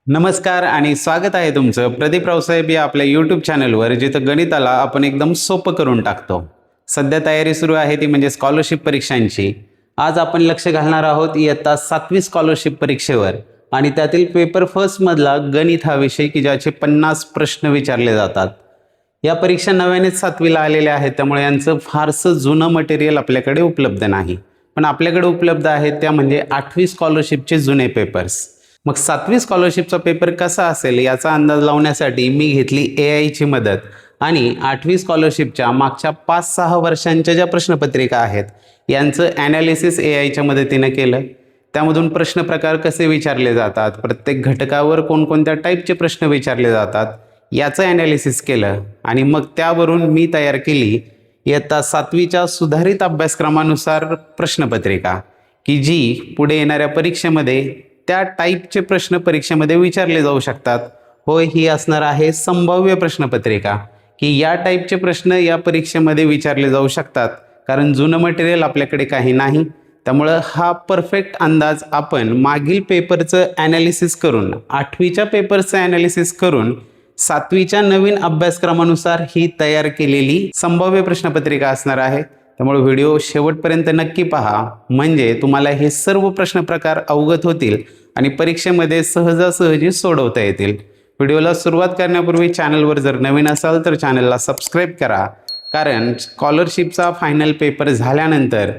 नमस्कार आणि स्वागत आहे तुमचं प्रदीप रावसाहेब या आपल्या यूट्यूब चॅनलवर, जिथं गणिताला आपण एकदम सोपं करून टाकतो. सध्या तयारी सुरू आहे ती म्हणजे स्कॉलरशिप परीक्षांची. आज आपण लक्ष घालणार आहोत इयत्ता 7वी स्कॉलरशिप परीक्षेवर आणि त्यातील पेपर फर्स्ट मधला गणित हा विषय की ज्याचे 50 प्रश्न विचारले जातात. या परीक्षा नव्यानेच 7वीला आलेल्या आहेत, त्यामुळे यांचं फारसं जुनं मटेरियल आपल्याकडे उपलब्ध नाही. पण आपल्याकडे उपलब्ध आहेत त्या म्हणजे 8वी स्कॉलरशिपचे जुने पेपर्स. मग 7वी स्कॉलरशिपचा पेपर कसा असेल याचा अंदाज लावण्यासाठी मी घेतली AI ची मदत आणि 8वी स्कॉलरशिपच्या मागच्या 5-6 वर्षांच्या ज्या प्रश्नपत्रिका आहेत यांचं ॲनालिसिस AIच्या मदतीने केलं. त्यामधून प्रश्न प्रकार कसे विचारले जातात, प्रत्येक घटकावर कोणकोणत्या टाईपचे प्रश्न विचारले जातात याचं ॲनालिसिस केलं आणि मग त्यावरून मी तयार केली इयत्ता 7वीच्या सुधारित अभ्यासक्रमानुसार प्रश्नपत्रिका, की जी पुढे येणाऱ्या परीक्षेमध्ये त्या टाईपचे प्रश्न परीक्षेमध्ये विचारले जाऊ शकतात. होय, ही असणार आहे संभाव्य प्रश्नपत्रिका, की या टाईपचे प्रश्न या परीक्षेमध्ये विचारले जाऊ शकतात. कारण जुनं मटेरियल आपल्याकडे काही नाही, त्यामुळं हा परफेक्ट अंदाज आपण मागील पेपरचं ॲनालिसिस करून 8वीच्या पेपरचं ॲनालिसिस करून 7वीच्या नवीन अभ्यासक्रमानुसार ही तयार केलेली संभाव्य प्रश्नपत्रिका असणार आहे. त्यामुळे व्हिडिओ शेवटपर्यंत नक्की पहा, म्हणजे तुम्हाला हे सर्व प्रश्न प्रकार अवगत होतील आणि परीक्षेमध्ये सहजासहजी सोडवता येतील. व्हिडिओला सुरुवात करण्यापूर्वी चॅनलवर जर नवीन असाल तर चॅनलला सबस्क्राईब करा, कारण स्कॉलरशिपचा फायनल पेपर झाल्यानंतर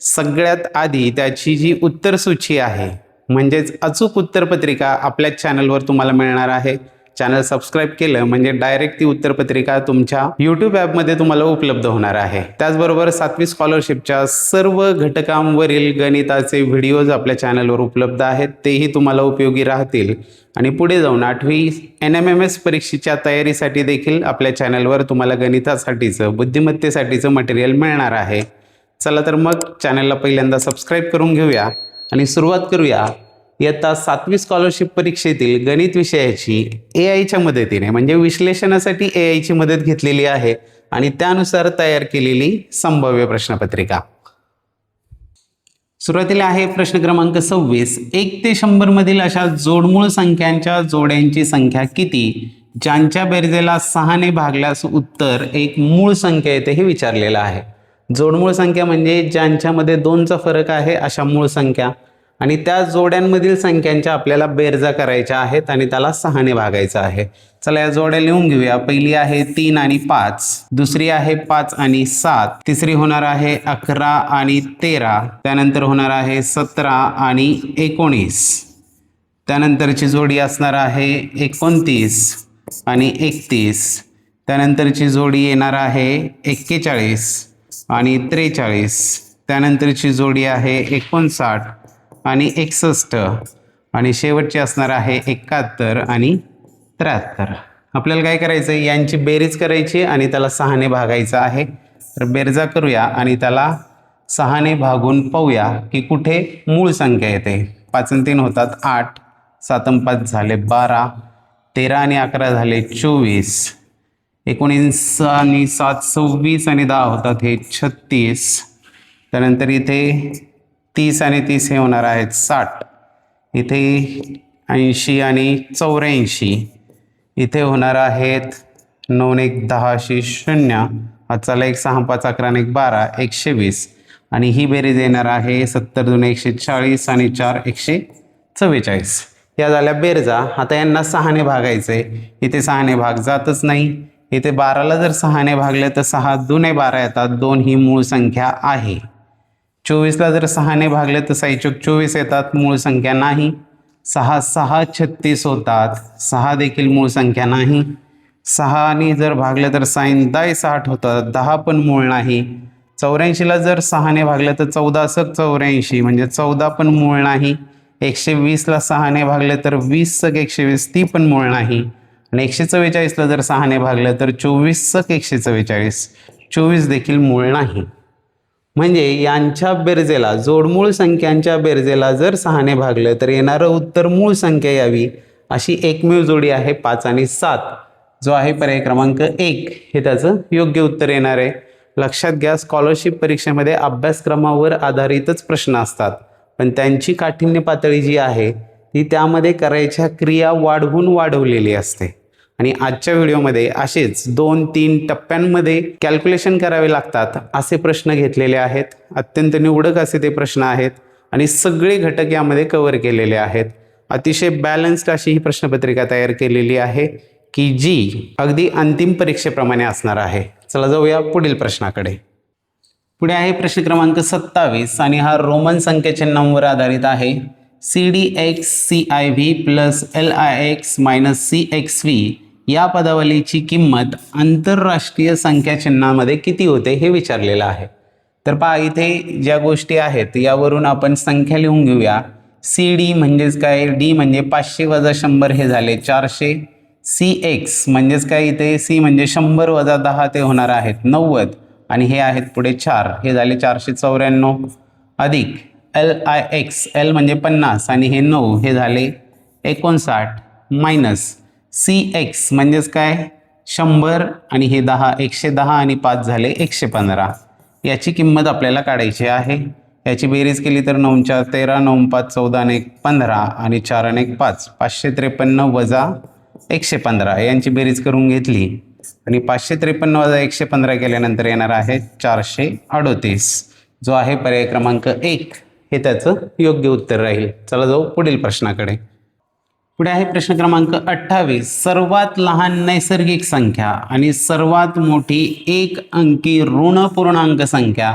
सगळ्यात आधी त्याची जी उत्तरसूची आहे म्हणजेच अचूक उत्तरपत्रिका आपल्या चॅनलवर तुम्हाला मिळणार आहे. चॅनल सबस्क्राईब केलं म्हणजे डायरेक्ट ती उत्तरपत्रिका तुमच्या यूट्यूब ॲपमध्ये तुम्हाला उपलब्ध होणार आहे. त्याचबरोबर 7वी स्कॉलरशिपच्या सर्व घटकांवरील गणिताचे व्हिडिओज आपल्या चॅनलवर उपलब्ध आहेत, तेही तुम्हाला उपयोगी राहतील आणि पुढे जाऊन 8वी NMMS परीक्षेच्या तयारीसाठी देखील आपल्या चॅनलवर तुम्हाला गणितासाठीचं बुद्धिमत्तेसाठीचं मटेरियल मिळणार आहे. चला तर मग चॅनलला पहिल्यांदा सबस्क्राईब करून घेऊया आणि सुरुवात करूया इयत्ता 7वी स्कॉलरशिप परीक्षेतील गणित विषयाची AIच्या मदतीने, म्हणजे विश्लेषणासाठी AIची मदत घेतलेली आहे आणि त्यानुसार तयार केलेली संभाव्य प्रश्नपत्रिका. सुरुवातीला आहे प्रश्न क्रमांक 26. 1 ते 100 मधील अशा जोडमूळ संख्यांच्या जोड्यांची संख्या किती ज्यांच्या बेरजेला 6 ने भागल्यास उत्तर एक मूळ संख्या येते हे विचारलेलं आहे. जोडमूळ संख्या म्हणजे ज्यांच्यामध्ये 2चा फरक आहे अशा मूळ संख्या, आणि त्या जोड्यांमधील संख्यांच्या आपल्याला बेरजा करायच्या आहेत आणि त्याला 6 ने भागायचं आहे. चला या जोड्या लिहून घेऊया. पहिली आहे 3 आणि 5, दुसरी आहे 5 आणि 7, तिसरी होणार आहे 11 आणि 13, त्यानंतर होणार आहे 17 आणि 19, त्यानंतरची जोडी असणार आहे 29 आणि 31, त्यानंतरची जोडी येणार आहे 41 आणि 43, त्यानंतरची जोडी आहे 59 आणि 61, आणि शेवटची असणार आहे 71 आणि 73. आपल्याला काय करायचं आहे, यांची बेरीज करायची आणि त्याला 6 ने भागायचं आहे. तर बेरजा करूया आणि त्याला 6 ने भागून पाहूया की कुठे मूळ संख्या येते. 5 आणि 3 होतात 8, 7 आणि 5 झाले 12, 13 आणि 11 झाले 24, 19 आणि 7 26 आणि 10 होतात हे 36, त्यानंतर इथे 30 आणि 30 हे होणार आहेत 60, इथे 80 आणि 84, इथे होणार आहेत 9 1 10 0, चला 1 6 5 11 1 12 120, आणि ही बेरीज येणार आहे 70 2 140 आणि 4 144. या झाल्या बेरजा. आता यांना 6 ने भागायचे. इथे 6 ने भाग जातच नाही. इथे 12ला जर 6 ने भागले तर 6 2 12 येतात, 2 ही मूळ संख्या आहे. 24ला जर 6 ने भागले तर 6 चौक 24 येतात, मूळ संख्या नाही. 6 6 36 होतात, 6 देखील मूळ संख्या नाही. 6 ने जर भागले तर 6 10 60 होतात, 10 पण मूळ नाही. 84ला जर 6 ने भागले तर 14 सक 84, म्हणजे 14 पण मूळ नाही. 120ला 6 ने भागले तर 20 सक 120, ती पण मूळ नाही. आणि 144ला जर 6 ने भागले तर 24 सक 144, 24 देखील मूळ नाही. म्हणजे यांच्या बेरजेला, जोडमूळ संख्यांच्या बेरजेला जर 6 ने भागलं तर येणारं उत्तर मूळ संख्या यावी अशी एकमेव जोडी आहे 5 आणि 7, जो आहे पर्याय क्रमांक 1 हे त्याचं योग्य उत्तर येणार आहे. लक्षात घ्या, स्कॉलरशिप परीक्षेमध्ये अभ्यासक्रमावर आधारितच प्रश्न असतात, पण त्यांची काठिण्य पातळी जी आहे ती त्यामध्ये करायच्या क्रिया वाढवलेली असते. आणि आजच्या व्हिडिओमध्ये असेच 2-3 टप्प्यांमध्ये कॅल्क्युलेशन करावे लागतात असे प्रश्न घेतलेले आहेत. अत्यंत निवडक असे ते प्रश्न आहेत आणि सगळे घटक यामध्ये कव्हर केलेले आहेत. अतिशय बॅलन्स्ड अशी ही प्रश्नपत्रिका तयार केलेली आहे की जी अगदी अंतिम परीक्षेप्रमाणे असणार आहे. चला जाऊया पुढील प्रश्नाकडे. पुढे आहे प्रश्न क्रमांक 27 आणि हा रोमन संख्याचिन्हांवर आधारित आहे. CDX CIV plus LIX minus CXV या पदावलीची किंमत आंतरराष्ट्रीय संख्याचिन्हामध्ये किती होते हे विचारलेलं आहे. तर पहा इथे ज्या गोष्टी आहेत यावरून आपण संख्या लिहून घेऊया. CD म्हणजेच काय, D म्हणजे 500 वजा 100 हे झाले 400. CX म्हणजेच काय, इथे C म्हणजे 100 वजा 10 ते होणार आहेत 90 आणि हे आहेत पुढे 4 हे झाले 494 अधिक LIX L म्हणजे 50 आणि हे 9 हे झाले 59 मायनस CX म्हणजेच काय 100 आणि हे 10 110 आणि 5 झाले 115. याची किंमत आपल्याला काढायची आहे. याची बेरीज केली तर 9 4 13 9 5 14 आणि 1 15 आणि 4 आणि 1 5 553 वजा 115 यांची बेरीज करून घेतली आणि 553 वजा 115 केल्यानंतर येणार आहे 438 जो आहे पर्याय क्रमांक 1 हे त्याचं योग्य उत्तर राहील. चला जाऊ पुढील प्रश्नाकडे. पुढे आहे प्रश्न क्रमांक 28. सर्वात लहान नैसर्गिक संख्या आणि सर्वात मोठी एक अंकी ऋण पूर्णांक संख्या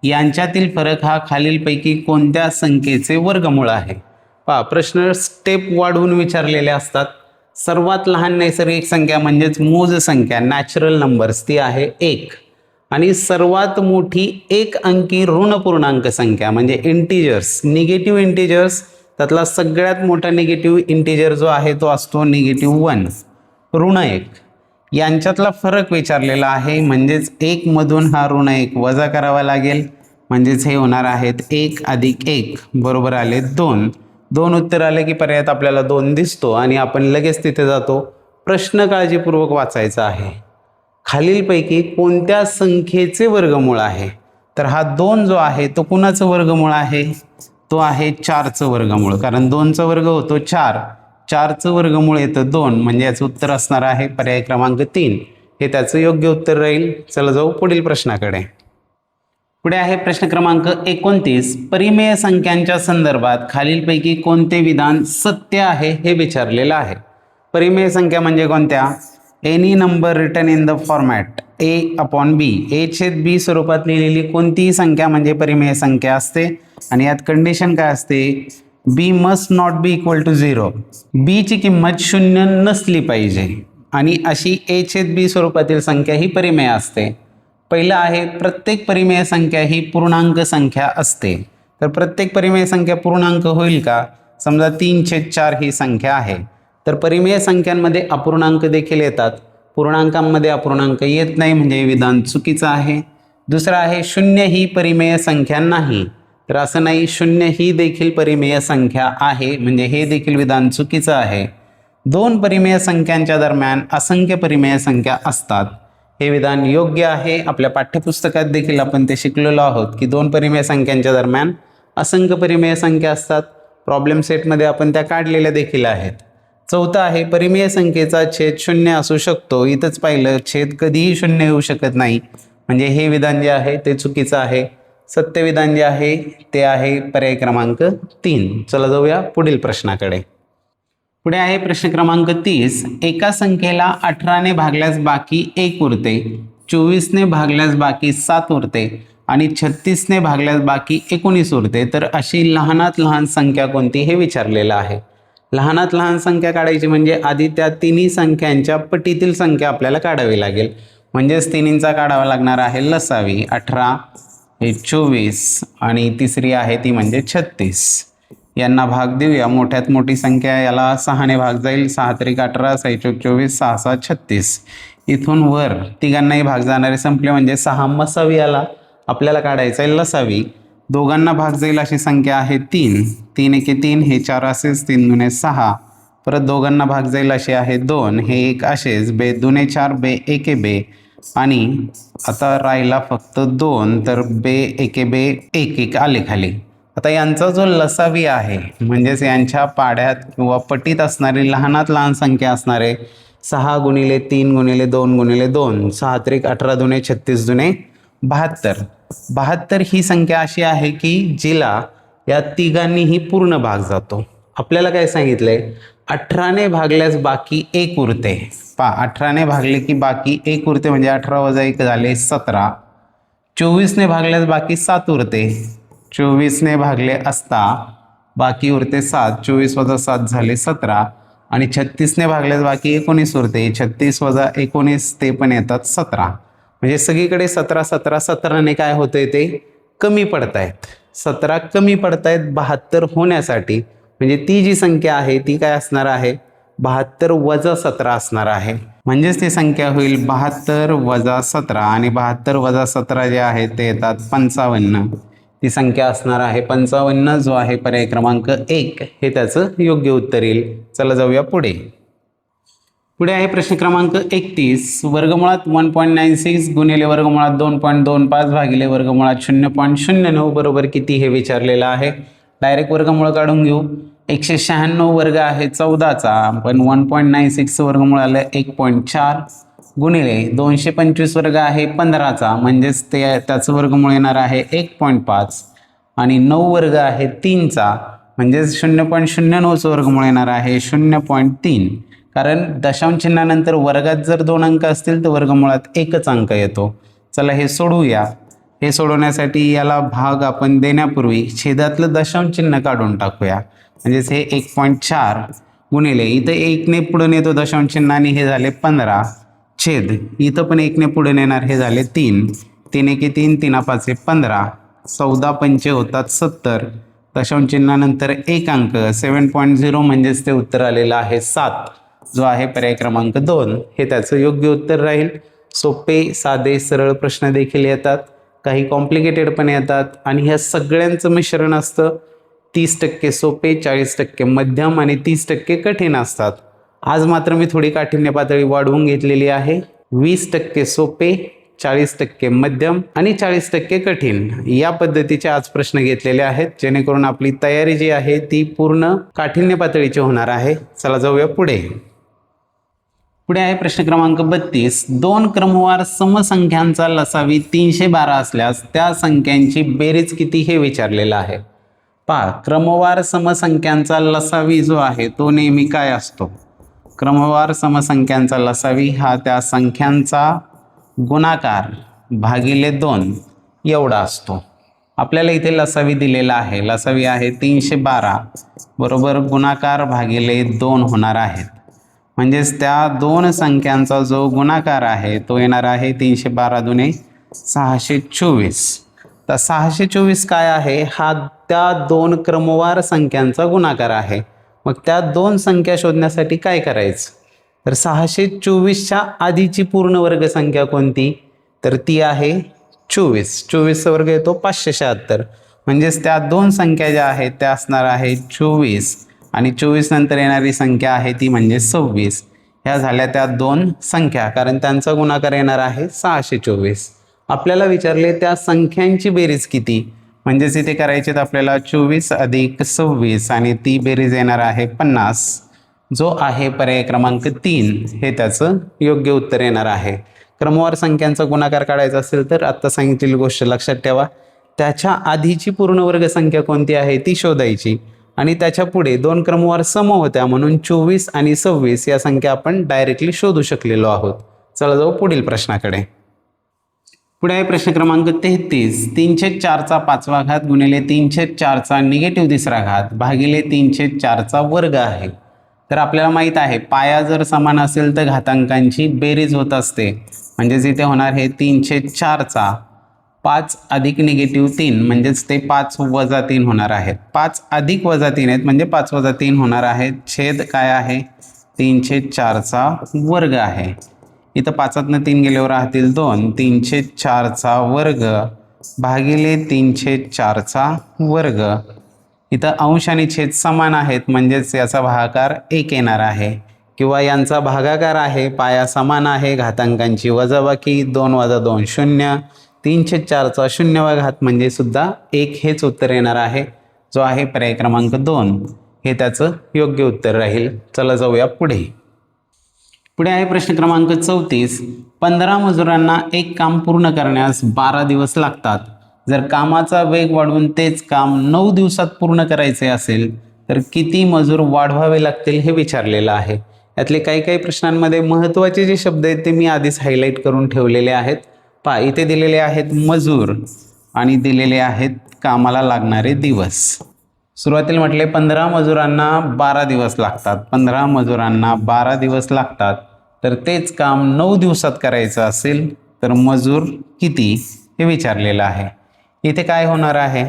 यांच्यातील फरक हा खालीलपैकी कोणत्या संख्येचे वर्गमूळ आहे. पहा प्रश्न स्टेप वाढवून विचारलेले असतात. सर्वात लहान नैसर्गिक संख्या म्हणजेच मूळ संख्या नॅचरल नंबर्स ती आहे 1 आणि सर्वात मोठी एक अंकी ऋण पूर्णांक संख्या म्हणजे इंटिजर्स निगेटिव्ह इंटिजर्स त्यातला सगळ्यात मोठा निगेटिव्ह इंटिजर जो आहे तो असतो -1 ऋण 1 यांच्यातला फरक विचारलेला आहे. म्हणजेच 1 मधून हा ऋण 1 वजा करावा लागेल म्हणजेच हे होणार आहेत 1 अधिक 1 बरोबर आले 2. 2 उत्तर आले की पर्यायात आपल्याला 2 दिसतो आणि आपण लगेच तिथे जातो. प्रश्न काळजीपूर्वक वाचायचा आहे. खालीलपैकी कोणत्या संख्येचे वर्गमूळ आहे. तर हा 2 जो आहे तो कुणाचं वर्गमूळ आहे, तो आहे 4चं वर्गमूळ. कारण 2चा वर्ग होतो 4, 4चं वर्गमूळ येतं 2 म्हणजे याचं उत्तर असणार आहे पर्याय क्रमांक 3 हे त्याचं योग्य उत्तर राहील. चला जाऊ पुढील प्रश्नाकडे. पुढे आहे प्रश्न क्रमांक 29. परिमेय संख्यांच्या संदर्भात खालीलपैकी कोणते विधान सत्य आहे हे विचारलेलं आहे. परिमेय संख्या म्हणजे कोणत्या, any number written in the format A/B A/B स्वरूपात लिहिलेली कोणतीही संख्या म्हणजे परिमेय संख्या असते. आणि यात कंडिशन काय असते, B must not be equal to 0. B ची किंमत 0 नसली पाहिजे आणि अशी A/B स्वरूपातील संख्या ही परिमेय असते. पहिलं आहे प्रत्येक परिमेय संख्या ही पूर्णांक संख्या असते. तर प्रत्येक परिमेय संख्या पूर्णांक होईल का, समजा 3/4 ही संख्या आहे तर परिमेय संख्यांमध्ये अपूर्णांक देखील येतात, पूर्णांकांमध्ये अपूर्णांक येत नाही म्हणजे विधान चुकीचं आहे. दुसरं आहे 0 ही परिमेय संख्या नाही. तर असं नाही, 0 ही देखील परिमेय संख्या आहे म्हणजे हे देखील विधान चुकीचं आहे. 2 परिमेय संख्यांच्या दरम्यान असंख्य परिमेय संख्या असतात हे विधान योग्य आहे. आपल्या पाठ्यपुस्तकात देखील आपण ते शिकलेलो आहोत की 2 परिमेय संख्यांच्या दरम्यान असंख्य परिमेय संख्या असतात. प्रॉब्लेम सेटमध्ये आपण त्या काढलेल्या देखील आहेत. चौथा आहे परिमेय संख्येचा छेद 0 असू शकतो. इथंच पाहिलं छेद कधीही 0 येऊ शकत नाही म्हणजे हे विधान जे आहे ते चुकीचं आहे. सत्य विधान जे आहे ते आहे पर्याय क्रमांक 3. चला जाऊया पुढील प्रश्नाकडे. पुढे आहे प्रश्न क्रमांक 30. एका संख्येला 18ने भागल्यास बाकी 1 उरते, 24ने भागल्यास बाकी 7 उरते आणि 36ने भागल्यास बाकी 19 उरते. तर अशी लहानात लहान संख्या कोणती हे विचारलेलं आहे. लहानात लहान संख्या काढायची म्हणजे आधी त्या तिन्ही संख्यांच्या पटीतील संख्या आपल्याला काढावी लागेल. म्हणजेच तिन्हींचा काढावा लागणार आहे लसावी. 18 हे 24 आणि तिसरी आहे ती म्हणजे 36. यांना भाग देऊया. मोठ्यात मोठी संख्या याला 6ने भाग जाईल. 6 त्रिक 18 6 चौक 24 6 6 36. इथून वर तिघांनाही भाग जाणारे संपले म्हणजे 6 मसावी याला आपल्याला काढायचा आहे लसावी. दोघांना भाग जाईल अशी संख्या आहे 3. 3 एके 3 हे 4 असेच 3 दुने 6. परत दोघांना भाग जाईल असे आहे 2 हे 1 असेच बे दुने 4 बे एके बे आणि आता राहिला फक्त 2 तर बे एके बे 1 1 आले खाली. आता यांचा जो लसावी आहे म्हणजेच यांच्या पाड्यात किंवा पटीत असणारी लहानात लहान संख्या असणारे 6 गुणिले 3 गुणिले 2 गुणिले 2 6 त्रिक 18 दुणे 36 दुणे 72. 72 ही संख्या अशी आहे की जिला या तिघांनीही पूर्ण भाग जातो. आपल्याला काय सांगितलंय, 18ने भागल्यास बाकी 1 उरते. 18ने भागले की बाकी 1 उरते म्हणजे 18 वजा 1 झाले 17. 24ने भागल्यास बाकी 7 उरते. 24ने भागले असता बाकी उरते 7. 24 वजा 7 झाले 17 आणि 36ने भागल्यास बाकी 19 उरते. 36 वजा 19 ते पण येतात 17. म्हणजे सगळीकडे 17 17 17ने काय होतंय ते कमी पडतायत. 17 कमी पडतायत 72 होण्यासाठी. म्हणजे ती जी संख्या आहे ती काय असणार आहे, 72 वजा 17 असणार आहे. म्हणजेच ती संख्या होईल 72 वजा 17 आणि 72 वजा 17 जे आहे ते येतात 55. ती संख्या असणार आहे 55, जो आहे पर्याय क्रमांक 1 हे त्याचं योग्य उत्तर येईल. चला जाऊया पुढे. पुढे आहे प्रश्न क्रमांक 31. वर्गमुळात 1.96 गुणिले वर्गमुळात 2.25 भागिले वर्गमुळात 0.09 बरोबर किती हे विचारलेलं आहे. डायरेक्ट वर्गमूळ काढून घेऊ. 196 वर्ग आहे 14चा, पण 1.96 वर्गमूळ आलं 1.4 गुणिले 225 वर्ग आहे 15चा, म्हणजेच त्याचं वर्गमूळ येणार आहे 1.5 आणि 9 वर्ग आहे 3चा, म्हणजेच 0.09चं वर्गमूळ येणार आहे 0.3. कारण दशांश चिन्हानंतर वर्गात जर 2 अंक असतील तर वर्गमुळात 1च अंक येतो. चला हे सोडवूया. हे सोडवण्यासाठी याला भाग आपण देण्यापूर्वी छेदातलं दशांश चिन्ह काढून टाकूया. म्हणजेच हे 1.4 गुणिले इथं 1ने पुढे नेतो दशांश चिन्ह आणि हे झाले 15 छेद इथं पण 1ने पुढे नेणार हे झाले 3. 3 एके 3 3 5 15 14 पंचे होतात 70. दशांश चिन्हानंतर 1 अंक 7.0 म्हणजेच ते उत्तर आलेलं आहे 7, जो आहे पर्याय क्रमांक 2 हे त्याचं योग्य उत्तर राहील. सोपे साधे सरळ प्रश्न देखील येतात, काही कॉम्प्लिकेटेड पण येतात आणि ह्या सगळ्यांचं मिश्रण असतं. 30% सोपे, 40% मध्यम आणि 30% कठीण असतात. आज मात्र मी थोडी काठिण्य पातळी वाढवून घेतलेली आहे. 20% सोपे, 40% मध्यम आणि 40% कठीण या पद्धतीचे आज प्रश्न घेतलेले आहेत, जेणेकरून आपली तयारी जी आहे ती पूर्ण काठिण्य पातळीची होणार आहे. चला जाऊया पुढे. पुढे आहे प्रश्न क्रमांक 32. 2 क्रमवार समसंख्यांचा लसावी 312 असल्यास त्या संख्यांची बेरीज किती हे विचारलेलं आहे. पहा, क्रमवार समसंख्यांचा लसावी जो आहे तो नेहमी काय असतो, क्रमवार समसंख्यांचा लसावी हा त्या संख्यांचा गुणाकार भागिले 2 एवढा असतो. आपल्याला इथे लसावी दिलेला आहे. लसावी आहे 312 बरोबर गुणाकार भागिले 2 होणार आहेत. म्हणजेच त्या दोन संख्यांचा जो गुणाकार आहे तो येणार आहे 312 दुणे 624. तर 624 काय आहे, हा त्या 2 क्रमवार संख्यांचा गुणाकार आहे. मग त्या 2 संख्या शोधण्यासाठी काय करायचं, तर 624च्या आधीची पूर्ण वर्गसंख्या कोणती, तर ती आहे 24. 24चा वर्ग येतो 576. म्हणजेच त्या 2 संख्या ज्या आहेत त्या असणार आहे 24 आणि 24 नंतर येणारी संख्या आहे ती म्हणजे 26. ह्या झाल्या त्या 2 संख्या, कारण त्यांचा गुणाकार येणार आहे 624. आपल्याला विचारले त्या संख्यांची बेरीज किती, म्हणजेच इथे करायचे आपल्याला 24 अधिक 26 आणि ती बेरीज येणार आहे 50, जो आहे पर्याय क्रमांक 3 हे त्याचं योग्य उत्तर येणार आहे. क्रमवार संख्यांचा गुणाकार काढायचा असेल तर आत्ता सांगितलेली गोष्ट लक्षात ठेवा. त्याच्या आधीची पूर्ण वर्गसंख्या कोणती आहे ती शोधायची आणि त्याच्या पुढे 2 क्रमवार सम होत्या म्हणून 24 आणि 26 या संख्या आपण डायरेक्टली शोधू शकलेलो आहोत. चला जाऊ पुढील प्रश्नाकडे. पुढे आहे प्रश्न क्रमांक 33. 3/4चा 5वा घात गुणिले 3/4चा निगेटिव्ह 3रा घात भागिले 3/4चा वर्ग आहे. तर आपल्याला माहित आहे पाया जर समान असेल तर घातांकांची बेरीज होत असते. म्हणजेच इथे होणार हे 3/4चा 5 अधिक निगेटिव्ह 3 म्हणजेच ते 5 वजा 3 होणार आहेत. 5 अधिक वजा 3 आहेत म्हणजे 5 वजा 3 होणार आहेत. छेद काय आहे, 3/4चा वर्ग आहे. इथं 5तनं 3 गेल्यावर राहतील 2. 3/4चा वर्ग भागिले 3/4चा वर्ग. इथं अंश आणि छेद समान आहेत म्हणजेच याचा भागाकार 1 येणार आहे, किंवा यांचा भागाकार आहे, पाया समान आहे, घातांकांची वजाबाकी 2 वजा 2 0. 3/4चा 0वा घात म्हणजे सुद्धा 1 हेच उत्तर येणार आहे. जो आहे पर्याय क्रमांक 2 हे त्याचं योग्य उत्तर राहील. चला जाऊया पुढे. पुढे आहे प्रश्न क्रमांक 34. 15 मजुरांना एक काम पूर्ण करण्यास 12 दिवस लागतात. जर कामाचा वेग वाढवून तेच काम 9 दिवसात पूर्ण करायचे असेल तर किती मजूर वाढवावे लागतील हे विचारलेलं आहे. यातले काही काही प्रश्नांमध्ये महत्त्वाचे जे शब्द आहेत ते मी आधीच हायलाईट करून ठेवलेले आहेत. पहा, इथे दिलेले आहेत मजूर आणि दिलेले आहेत कामाला लागणारे दिवस. सुरुवातीला म्हटले 15 मजुरांना 12 दिवस लागतात. 15 मजुरांना 12 दिवस लागतात तर तेच काम 9 दिवसात करायचं असेल तर मजूर किती हे विचारलेलं आहे. इथे काय होणार आहे,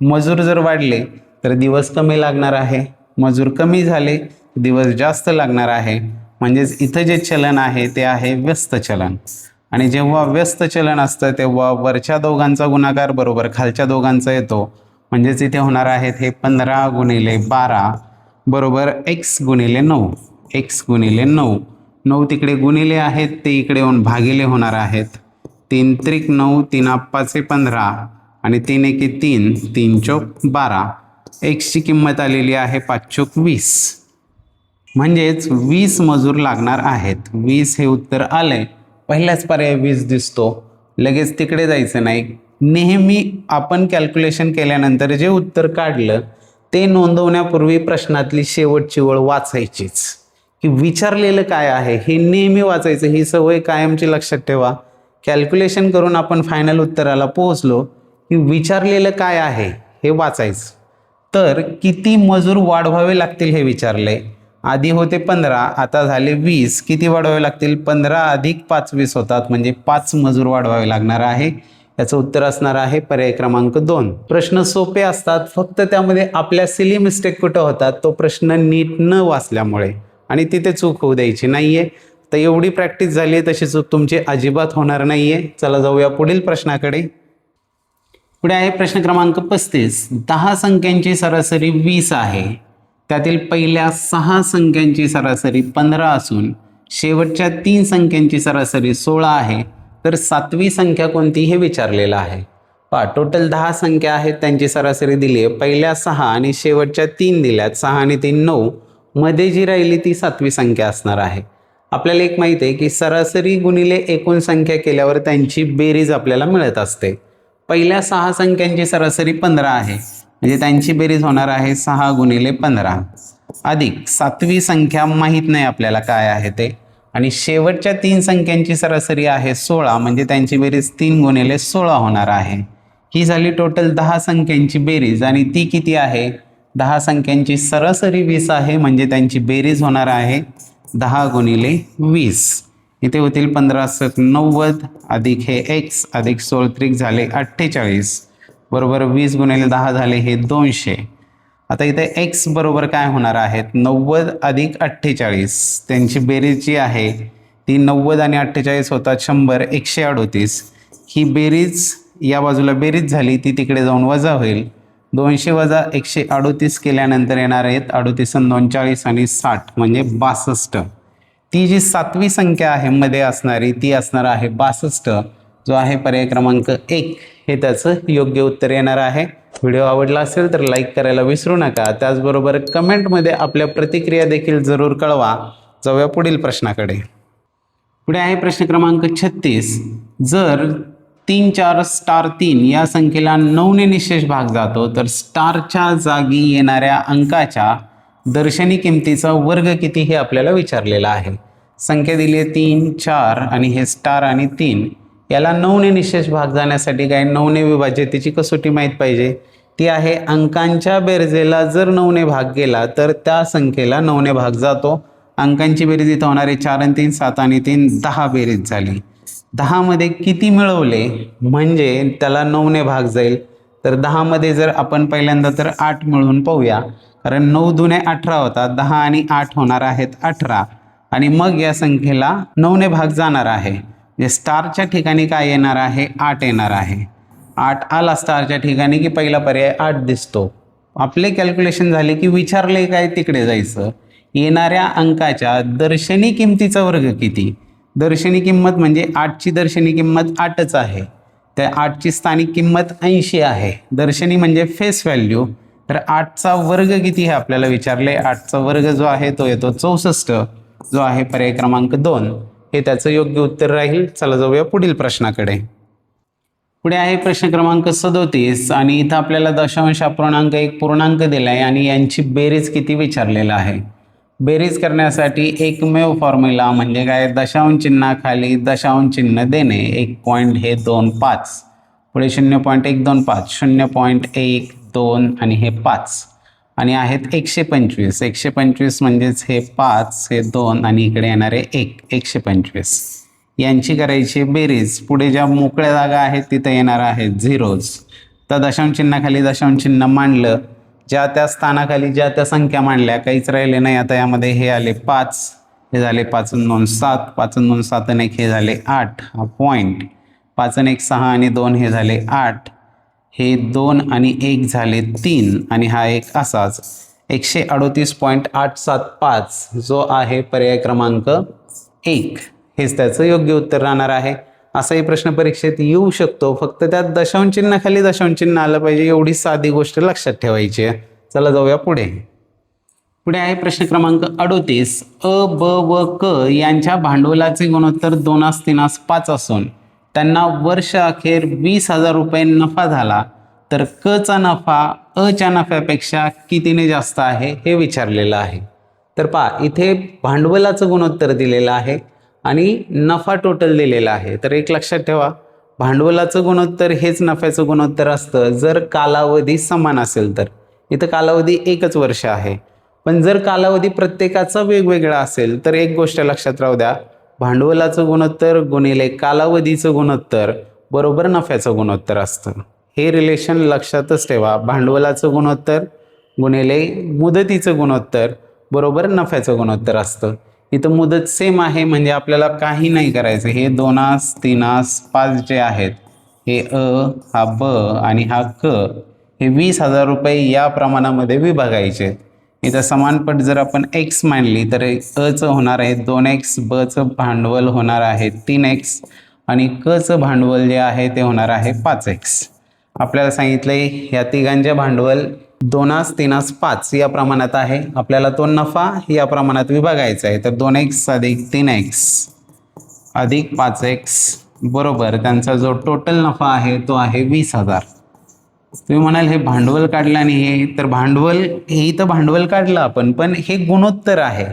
मजूर जर वाढले तर दिवस कमी लागणार आहे, मजूर कमी झाले दिवस जास्त लागणार आहे. म्हणजेच इथं जे चलन आहे ते आहे व्यस्त चलन. आणि जेव्हा व्यस्त चलन असतं तेव्हा वरच्या दोघांचा गुणाकार बरोबर खालच्या दोघांचा येतो. म्हणजेच इथे होणार आहेत हे 15 गुणिले 12 बरोबर x गुणिले 9. x गुणिले 9. 9 तिकडे गुणिले आहेत ते इकडे येऊन भागिले होणार आहेत. 3 त्रिक 9, 3 5 15 आणि 3 1 3, 3 चौक 12. x ची किंमत आलेली आहे 5 चौक 20. म्हणजेच 20 मजूर लागणार आहेत. 20 हे उत्तर आलंय. पहिलाच पर्याय 20 दिसतो. लगेच तिकडे जायचं नाही. नेहमी आपण कॅल्क्युलेशन केल्यानंतर जे उत्तर काढलं ते नोंदवण्यापूर्वी प्रश्नातली शेवटची ओळ वाचायचीच, की विचारलेलं काय आहे हे नेहमी वाचायचं. ही सवय कायमची लक्षात ठेवा. कॅल्क्युलेशन करून आपण फायनल उत्तराला पोहोचलो की विचारलेलं काय आहे हे वाचायचं. तर किती मजूर वाढवावे लागतील हे विचारले. आधी होते 15, आता झाले 20. किती वाढवावे लागतील? 15 अधिक 5 20 होतात, म्हणजे 5 मजूर वाढवावे लागणार आहे. याचं उत्तर असणार आहे पर्याय क्रमांक 2. प्रश्न सोपे असतात, फक्त त्यामध्ये आपल्या सिली मिस्टेक कुठं होतात, तो प्रश्न नीट न वाचल्यामुळे, आणि तिथे चूक होऊ द्यायची नाहीये. तर एवढी प्रॅक्टिस झाली आहे तशी चूक तुमची अजिबात होणार नाहीये. चला जाऊया पुढील प्रश्नाकडे. पुढे आहे प्रश्न क्रमांक 35. 10 संख्यांची सरासरी 20 आहे. त्यातील पहिल्या 6 संख्यांची सरासरी 15 असून शेवटच्या 3 संख्यांची सरासरी 16 आहे. तर 7वी संख्या कोणती हे विचारलेलं आहे. पहा, टोटल 10 संख्या आहेत, त्यांची सरासरी दिली आहे. पहिल्या 6 आणि शेवटच्या 3 दिल्यात. 6 आणि 3 9. मध्ये जी राहिली ती 7वी संख्या असणार आहे. आपल्याला एक माहिती आहे की सरासरी गुणिले एकूण संख्या केल्यावर त्यांची बेरीज आपल्याला मिळत असते. पहिल्या 6 संख्यांची सरासरी 15 आहे, म्हणजे त्यांची बेरीज होणार आहे 6 गुणिले 15 अधिक 7वी संख्या माहीत नाही आपल्याला काय आहे ते, आणि शेवटच्या 3 संख्यांची सरासरी आहे 16, म्हणजे त्यांची बेरीज 3 गुणिले 16 होणार आहे. ही झाली टोटल 10 संख्यांची बेरीज. आणि ती किती आहे? 10 संख्यांची सरासरी 20 आहे, म्हणजे त्यांची बेरीज होणार आहे 10 गुणिले 20. इथे होतील 15 90 अधिक हे x अधिक 16 त्रिक झाले 48 बरोबर 20 गुणिले 10 झाले हे 200. आता इथे x बरोबर काय होणार आहेत? 90 अधिक 48. त्यांची बेरीज जी आहे ती 90 आणि 48 होतात 100, 138. ही बेरीज या बाजूला बेरीज झाली, ती तिकडे जाऊन वजा होईल. 200 वजा 138 केल्यानंतर येणार आहेत 38 आणि 2 40 आणि 60 म्हणजे 62. ती जी 7वी संख्या आहे मध्ये असणारी ती असणार आहे 62, जो आहे पर्याय क्रमांक 1 हे त्याचं योग्य उत्तर येणार आहे. व्हिडिओ आवडला असेल तर लाईक करायला विसरू नका. त्याचबरोबर कमेंटमध्ये आपल्या प्रतिक्रिया देखील जरूर कळवा. जाऊया पुढील प्रश्नाकडे. पुढे आहे प्रश्न क्रमांक 36. जर 3 4 स्टार 3 या संख्येला 9 ने निशेष भाग जातो तर स्टारच्या जागी येणाऱ्या अंकाच्या दर्शनी किमतीचा वर्ग किती हे आपल्याला विचारलेलं आहे. संख्या दिली आहे 3 4 आणि हे स्टार आणि 3. याला 9 ने निशेष भाग जाण्यासाठी काय 9 ने विभाज्यतेची कसोटी माहीत पाहिजे. ती आहे अंकांच्या बेरजेला जर 9 ने भाग गेला तर त्या संख्येला 9 ने भाग जातो. अंकांची बेरीज इथं होणार आहे 4 आणि 3 7 आणि 3 10 बेरीज झाली. 10 मध्ये किती मिळवले म्हणजे त्याला 9 ने भाग जाईल. तर 10 मध्ये जर आपण पहिल्यांदा तर 8 मिळवून पाहूया, कारण 9 दुने 18 होता. 10 आणि 8 होणार आहेत 18 आणि मग या संख्येला 9 ने भाग जाणार आहे. म्हणजे स्टारच्या ठिकाणी काय येणार आहे? 8 येणार आहे. 8 आला स्टारच्या ठिकाणी की पहिला पर्याय 8 दिसतो. आपले कॅल्क्युलेशन झाले की विचारले काय तिकडे जायचं. येणाऱ्या अंकाच्या दर्शनी किमतीचा वर्ग किती? दर्शनी किंमत म्हणजे 8ची दर्शनी किंमत 8च आहे. त्या 8ची स्थानिक किंमत 80 आहे. दर्शनी म्हणजे फेस व्हॅल्यू, तर 8चा वर्ग किती हे आपल्याला विचारले. 8चा वर्ग जो आहे तो येतो 64, जो आहे पर्याय क्रमांक 2 हे त्याचं योग्य उत्तर राहील. चला जाऊया पुढील प्रश्नाकडे. पुढे आहे प्रश्न क्रमांक 37 आणि इथं आपल्याला दशांश अपूर्णांक एक पूर्णांक दिलाय आणि यांची बेरीज किती विचारलेला आहे. बेरीज करण्यासाठी एकमेव फॉर्म्युला म्हणजे काय, दशांश चिन्हाखाली दशांश चिन्ह देणे. 1.25 पुढे 0.125 0.1 आणि हे 5 आणि आहेत 125. 125 म्हणजेच हे 5 हे 2 आणि इकडे येणारे 125 यांची करायची बेरीज. पुढे ज्या मोकळ्या जागा आहेत तिथे येणार आहेत झिरोज. तर दशांश चिन्हाखाली दशांश चिन्ह मांडलं, ज्या त्या स्थानाखाली ज्या त्या संख्या मांडल्या, काहीच राहिले नाही. आता यामध्ये हे आले 5, हे झाले 5 आणि 2 7, 5 आणि 2 7 आणि 1 हे झाले 8, हा पॉईंट. 5 आणि 1 6 आणि 2 हे झाले 8, हे 2 आणि 1 झाले 3 आणि हा एक असाच 138.875 जो आहे पर्याय क्रमांक 1 हेच त्याचं योग्य उत्तर राहणार आहे. असाही प्रश्न परीक्षेत येऊ शकतो, फक्त त्यात दशांश चिन्हाखाली दशांश चिन्ह आलं पाहिजे, एवढी साधी गोष्ट लक्षात ठेवायची आहे. चला जाऊया पुढे. पुढे आहे प्रश्न क्रमांक 38. अ, ब व क यांच्या भांडवलाचे गुणोत्तर 2:3:5 असून त्यांना वर्ष अखेर 20,000 रुपये नफा झाला, तर क चा नफा अ च्या नफ्यापेक्षा कितीने जास्त आहे हे विचारलेलं आहे. तर पहा, इथे भांडवलाचं गुणोत्तर दिलेलं आहे आणि नफा टोटल दिलेला आहे. तर एक लक्षात ठेवा, भांडवलाचं गुणोत्तर हेच नफ्याचं गुणोत्तर असतं जर कालावधी समान असेल तर. इथं कालावधी 1च वर्ष आहे, पण जर कालावधी प्रत्येकाचा वेगवेगळा असेल तर एक गोष्ट लक्षात राहू द्या, भांडवलाचं गुणोत्तर गुणिले कालावधीचं गुणोत्तर बरोबर नफ्याचं गुणोत्तर असतं. हे रिलेशन लक्षातच ठेवा. भांडवलाचं गुणोत्तर गुणिले मुदतीचं गुणोत्तर बरोबर नफ्याचं गुणोत्तर असतं. इथं मुदत सेम आहे म्हणजे आपल्याला काही नाही करायचं. हे 2:3:5 जे आहेत हे अ, हा ब आणि हा क हे 20,000 रुपये या प्रमाणामध्ये विभागायचे. इथं समानपट जर आपण x मांडली तर अचं होणार आहे 2x, बचं भांडवल होणार आहे 3x आणि कचं भांडवल जे आहे ते होणार आहे 5x. आपल्याला सांगितलंय या तिघांचे भांडवल 2:3:5 या प्रमाणात आहे. आपल्याला तो नफा या प्रमाणात विभागायचा आहे. तर 2x अधिक 3x अधिक 5x बरोबर त्यांचा जो टोटल नफा आहे तो आहे 20,000. तुम्ही म्हणाल हे भांडवल काढलं आणि हे, तर भांडवल हे इथं भांडवल काढलं आपण, पण हे गुणोत्तर आहे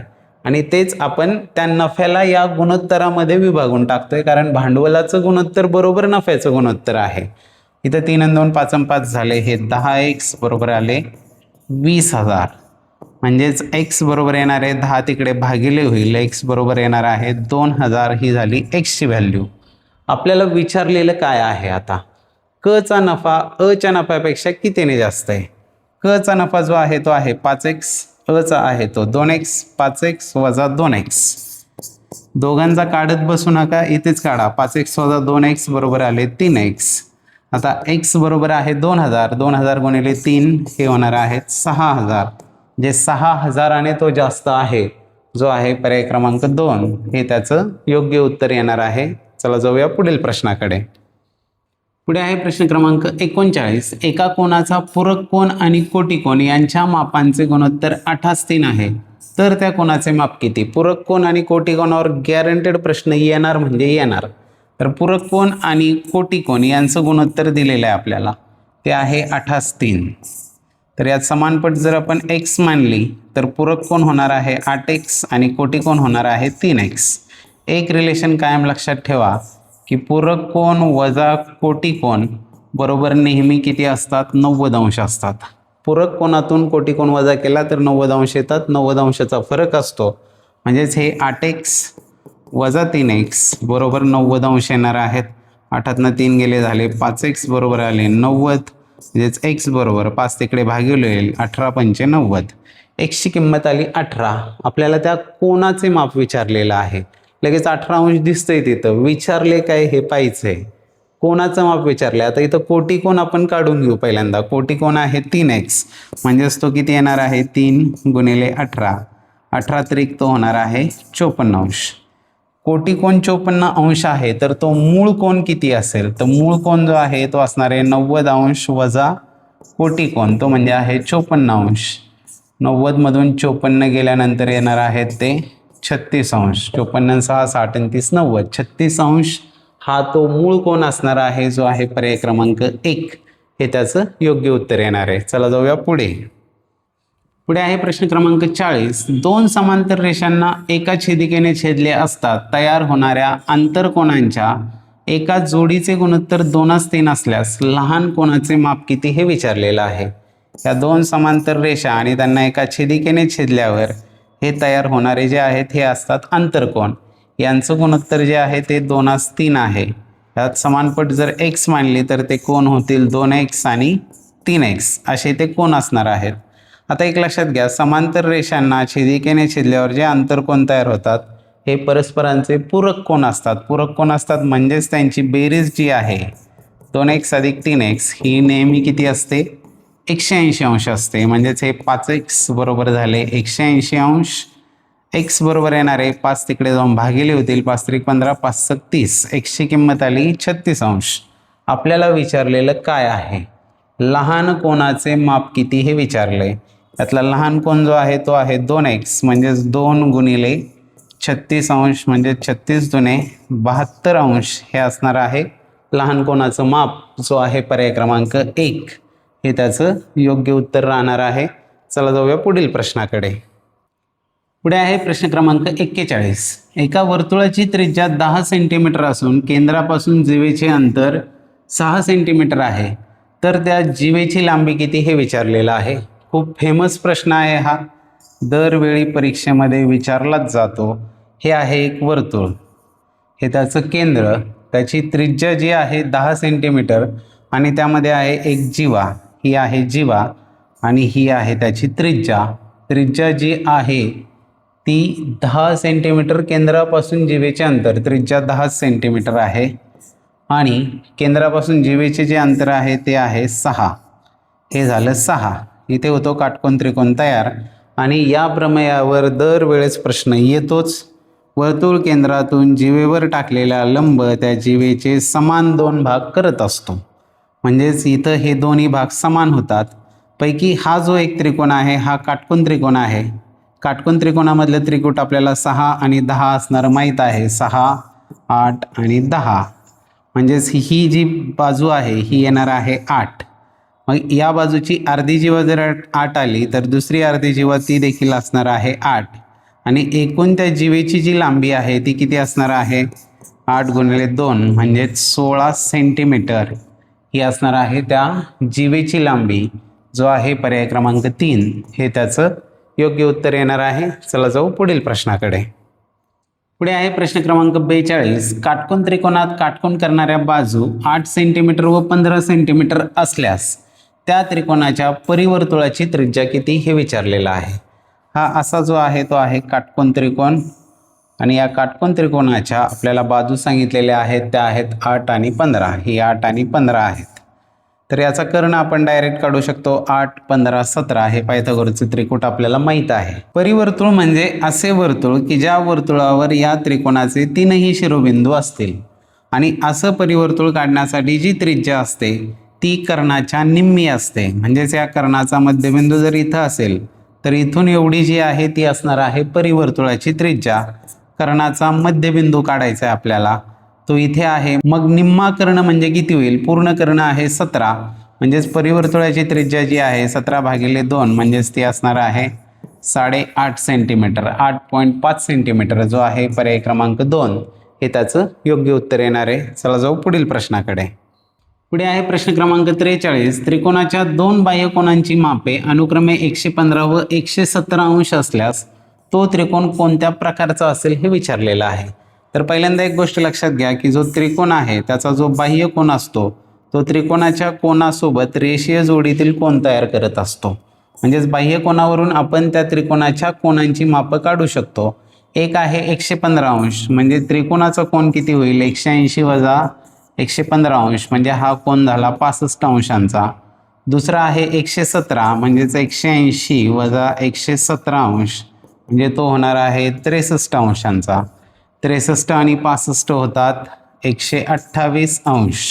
आणि तेच आपण त्या नफ्याला या गुणोत्तरामध्ये विभागून टाकतोय, कारण भांडवलाचं गुणोत्तर बरोबर नफ्याचं गुणोत्तर आहे. इथं 3 आणि 2 5 आणि 5 झाले, हे 10x बरोबर आले 20,000. म्हणजेच x बरोबर येणार आहे 10 तिकडे भागिले होईल, x बरोबर येणार आहे 2,000. ही झाली x ची व्हॅल्यू. आपल्याला विचारलेलं काय आहे आता, क चा नफा अ च्या नफ्यापेक्षा कितीने जास्त आहे. क चा नफा जो आहे तो आहे 5x, अ चा आहे तो 2x, 5x वजा 2x. दोघांचा काढत बसू नका, इथेच काढा. 5x वजा 2x बरोबर आले 3x. आता x बरोबर आहे 2,000, 2,000 गुणिले 3 हे होणार आहेत 6,000. जे 6,000 तो जास्त आहे, जो आहे पर्याय क्रमांक 2 हे त्याचं योग्य उत्तर येणार आहे. चला जाऊया पुढील प्रश्नाकडे. पुढे आहे प्रश्न क्रमांक 39. एका कोणाचा पूरक कोन आणि कोटी कोन यांच्या मापांचे गुणोत्तर 8:3 आहे, तर त्या कोणाचे माप किती. पूरक कोन आणि कोटी कोणावर गॅरंटेड प्रश्न येणार म्हणजे येणार. तर पूरक कोन आणि कोटी कोन यांचं गुणोत्तर दिलेलं आहे आपल्याला, ते आहे 8:3. तर यात समानपट जर आपण x मानली तर पूरक कोन होणार आहे 8x आणि कोटी कोन होणार आहे 3x. एक रिलेशन कायम लक्षात ठेवा की पूरक कोन वजा कोटी कोन बरोबर नेहमी किती असतात, 90 अंश असतात. पूरक कोनातून कोटी कोन वजा केला तर 90 अंश येतात, 90 अंशाचा फरक असतो. म्हणजेच हे 8x वजा 3x बरोबर 90 अंश येणार आहेत. 8तनं 3 गेले झाले 5x बरोबर आले 90. म्हणजेच x बरोबर 5 तिकडे भागिले होईल 18×5 = 90. x ची किंमत आली 18. आपल्याला त्या कोणाचे माप विचारलेलं आहे. लगेच 18 अंश दिसतंय तिथं, विचारले काय हे पाहिजे, कोणाचं माप विचारले. आता इथं कोटी कोन आपण काढून घेऊ. पहिल्यांदा कोटी कोन आहे 3x, म्हणजेच तो किती येणार आहे 3 गुणिले 18. 18 त्रिक तो होणार आहे 54 अंश. कोटी कोन 54 अंश आहे, तर तो मूळ कोन किती असेल, तर मूळ कोन जो आहे तो असणार आहे 90 अंश वजा कोटिकोण तो म्हणजे आहे 54 अंश. 90 मधून 54 गेल्यानंतर येणार आहेत ते 36 अंश. 54 6 60 आणि 30 90. 36 अंश हा तो मूळ कोण असणार आहे जो आहे पर्याय क्रमांक 1. हे त्याचं योग्य उत्तर येणार आहे. चला जाऊया पुढे. पुढे आहे प्रश्न क्रमांक 40. दोन समांतर रेषांना एका छेदिकेने छेदले असतात तयार होणाऱ्या आंतरकोनांच्या एका जोडीचे गुणोत्तर 2:3 असल्यास लहान कोणाचे माप किती हे विचारलेलं आहे. या दोन समांतर रेषा आणि त्यांना एका छेदिकेने छेदल्यावर हे तयार होणारे जे आहेत हे असतात आंतरकोन. यांचं गुणोत्तर जे आहे ते 2:3 आहे. यात समानपट जर x मानली तर ते कोण होतील 2x आणि 3x असे ते कोण असणार आहेत. आता एक लक्षात घ्या, समांतर रेषांना छेदिकेने छेदल्यावर जे आंतरकोन तयार होतात हे परस्परांचे पूरक कोन असतात. पूरक कोन असतात म्हणजेच त्यांची बेरीज जी आहे 2x अधिक 3x ही नेहमी किती असते 180 अंश असते. म्हणजेच हे 5x बरोबर झाले 180 अंश. x बरोबर येणार आहे 5 तिकडे जाऊन भागिले होतील 5 त्रिक 15 5 सक 30. x ची किंमत आली 36 अंश. आपल्याला विचारलेलं काय आहे लहान कोणाचे माप किती हे विचारलंय. त्यातला लहान कोण जो आहे तो आहे 2x म्हणजेच 2 गुणिले 36 अंश म्हणजे 36 दुने 72 अंश हे असणार आहे लहान कोणाचं माप जो आहे पर्याय क्रमांक 1. हे त्याचं योग्य उत्तर राहणार आहे. चला जाऊया पुढील प्रश्नाकडे. पुढे आहे प्रश्न क्रमांक 41. एका वर्तुळाची त्रिज्या 10 सेंटीमीटर असून केंद्रापासून जीवेचे अंतर 6 सेंटीमीटर आहे तर त्या जीवेची लांबी किती हे विचारलेलं आहे. खूप फेमस प्रश्न आहे हा, दरवेळी परीक्षेमध्ये विचारलाच जातो. हे आहे एक वर्तुळ, हे त्याचं केंद्र, त्याची त्रिज्या जी आहे 10 सेंटीमीटर आणि त्यामध्ये आहे एक जीवा. ही आहे जीवा आणि ही आहे त्याची त्रिज्या. त्रिज्या जी आहे ती 10 सेंटीमीटर, केंद्रापासून जीवेचे अंतर त्रिज्या 10 सेंटीमीटर आहे आणि केंद्रापासून जीवेचे जे अंतर आहे ते आहे 6. हे झालं 6. इथे होतो काटकोन त्रिकोण तयार. आणि या प्रमेयावर दरवेळेस प्रश्न येतोच. वर्तुळ केंद्रातून जीवेवर टाकलेला लंब त्या जीवेचे समान 2 भाग करत असतो. म्हणजेच इथं हे दोन्ही भाग समान होतात. पैकी हा जो एक त्रिकोण आहे हा काटकोन त्रिकोण आहे. काटकोन त्रिकोणामधलं त्रिकूट आपल्याला 6 आणि 10 असणारं माहीत आहे. 6 8 आणि 10 म्हणजेच ही जी बाजू आहे ही येणार आहे 8. मग या बाजूची अर्धी जीवा जर 8 आली तर दुसरी अर्धी जीवा ती देखील असणार आहे 8 आणि एकूण त्या जीवेची जी लांबी आहे ती किती असणार आहे 8 गुणिले 2 म्हणजेच 16 सेंटीमीटर ही असणार आहे त्या जीवेची लांबी जो आहे पर्याय क्रमांक 3. हे त्याचं योग्य उत्तर येणार आहे. चला जाऊ पुढील प्रश्नाकडे. पुढे आहे प्रश्न क्रमांक 42. काटकोन त्रिकोणात काटकोन करणाऱ्या बाजू 8 सेंटीमीटर व 15 सेंटीमीटर असल्यास त्या त्रिकोणाच्या परिवर्तुळाची त्रिज्या किती हे विचारलेलं आहे. हा असा जो आहे तो आहे काटकोन त्रिकोण आणि या काटकोन त्रिकोणाच्या आपल्याला बाजू सांगितलेल्या आहेत त्या आहेत 8 आणि 15. ही 8 आणि 15 आहेत. तर याचा कर्ण आपण डायरेक्ट काढू शकतो. 8 15 17 हे पायथागोरसचे त्रिकूट आपल्याला माहीत आहे. परिवर्तुळ म्हणजे असे वर्तुळ की ज्या वर्तुळावर या त्रिकोणाचे 3ही शिरोबिंदू असतील आणि असं परिवर्तुळ काढण्यासाठी जी त्रिज्या असते ती कर्णाच्या निम्मी असते. म्हणजेच या कर्णाचा मध्यबिंदू जर इथं असेल तर इथून एवढी जी आहे ती असणार आहे परिवर्तुळाची त्रिज्या. कर्णाचा मध्यबिंदू काढायचा आहे आपल्याला, तो इथे आहे. मग निम्मा कर्ण म्हणजे किती होईल, पूर्ण कर्ण आहे 17 म्हणजेच परिवर्तुळाची त्रिज्या जी आहे 17 भागिले 2 म्हणजेच ती असणार आहे 8.5 सेंटीमीटर. 8.5 सेंटीमीटर जो आहे पर्याय क्रमांक 2 हे त्याचं योग्य उत्तर येणार आहे. चला जाऊ पुढील प्रश्नाकडे. पुढे आहे प्रश्न क्रमांक 43. त्रिकोणाच्या 2 बाह्य कोनांची मापे अनुक्रमे 115 व 117 अंश असल्यास तो त्रिकोण कोणत्या प्रकारचा असेल हे विचारलेलं आहे. तर पहिल्यांदा एक गोष्ट लक्षात घ्या की जो त्रिकोण आहे त्याचा जो बाह्य कोन असतो तो त्रिकोणाच्या कोनासोबत रेषीय जोडीतील कोन तयार करत असतो. म्हणजेच बाह्य कोनावरून आपण त्या त्रिकोणाच्या कोनांची मापं काढू शकतो. एक आहे 115 अंश म्हणजे त्रिकोणाचा कोन किती होईल 180 वजा 115 अंश म्हणजे हा कोन झाला 65 अंशांचा. दुसरा आहे 117 म्हणजेच 180 वजा 117 अंश म्हणजे तो होणार आहे 63 अंशांचा. 63 आणि 65 होतात 128 अंश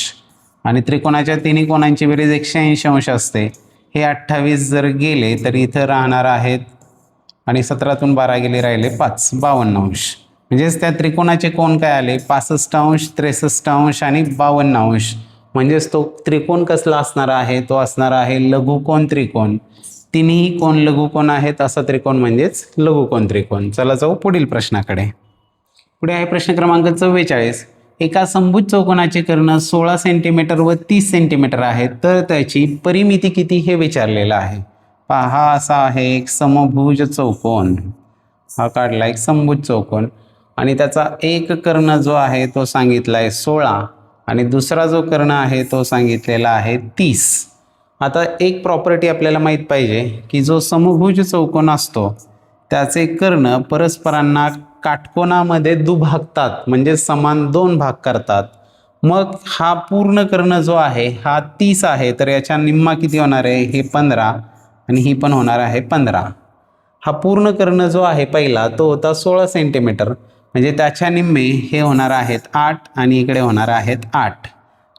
आणि त्रिकोणाच्या तिन्ही कोनांची बेरीज 180 अंश असते. हे 28 जर गेले तर इथं राहणार आहेत आणि 17तून 12 गेले राहिले 5, 52 अंश. म्हणजेच त्या त्रिकोणाचे कोण काय आले 65 अंश, 63 अंश आणि 52 अंश. म्हणजेच तो त्रिकोण कसला असणार आहे, तो असणार आहे लघुकोन त्रिकोण. तिन्ही कोण लघुकोन आहेत असा त्रिकोण म्हणजेच लघुकोन त्रिकोण. चला जाऊ पुढील प्रश्नाकडे. पुढे आहे प्रश्न क्रमांक 44. एका समभुज चौकोनाचे कर्ण 16 सेंटीमीटर व 30 सेंटीमीटर आहेत, तर त्याची परिमिती किती हे विचारलेलं आहे. पहा, हा असा आहे एक समभुज चौकोन. हा काढला एक समभुज चौकोन आणि त्याचा एक कर्ण जो आहे तो सांगितला आहे 16 आणि दुसरा जो कर्ण आहे तो सांगितलेला आहे 30. आता एक प्रॉपर्टी आपल्याला माहीत पाहिजे की जो समभुज चौकोन असतो त्याचे कर्ण परस्परांना काटकोनामध्ये दुभागतात, म्हणजे समान 2 भाग करतात. मग हा पूर्ण कर्ण जो आहे हा 30 आहे, तर याच्या निम्मा किती होणार आहे, हे 15 आणि ही पण होणार आहे 15. हा पूर्ण कर्ण जो आहे पहिला तो होता 16 सेंटीमीटर, म्हणजे त्याच्या निम्मे हे होणार आहेत 8 आणि इकडे होणार आहेत 8.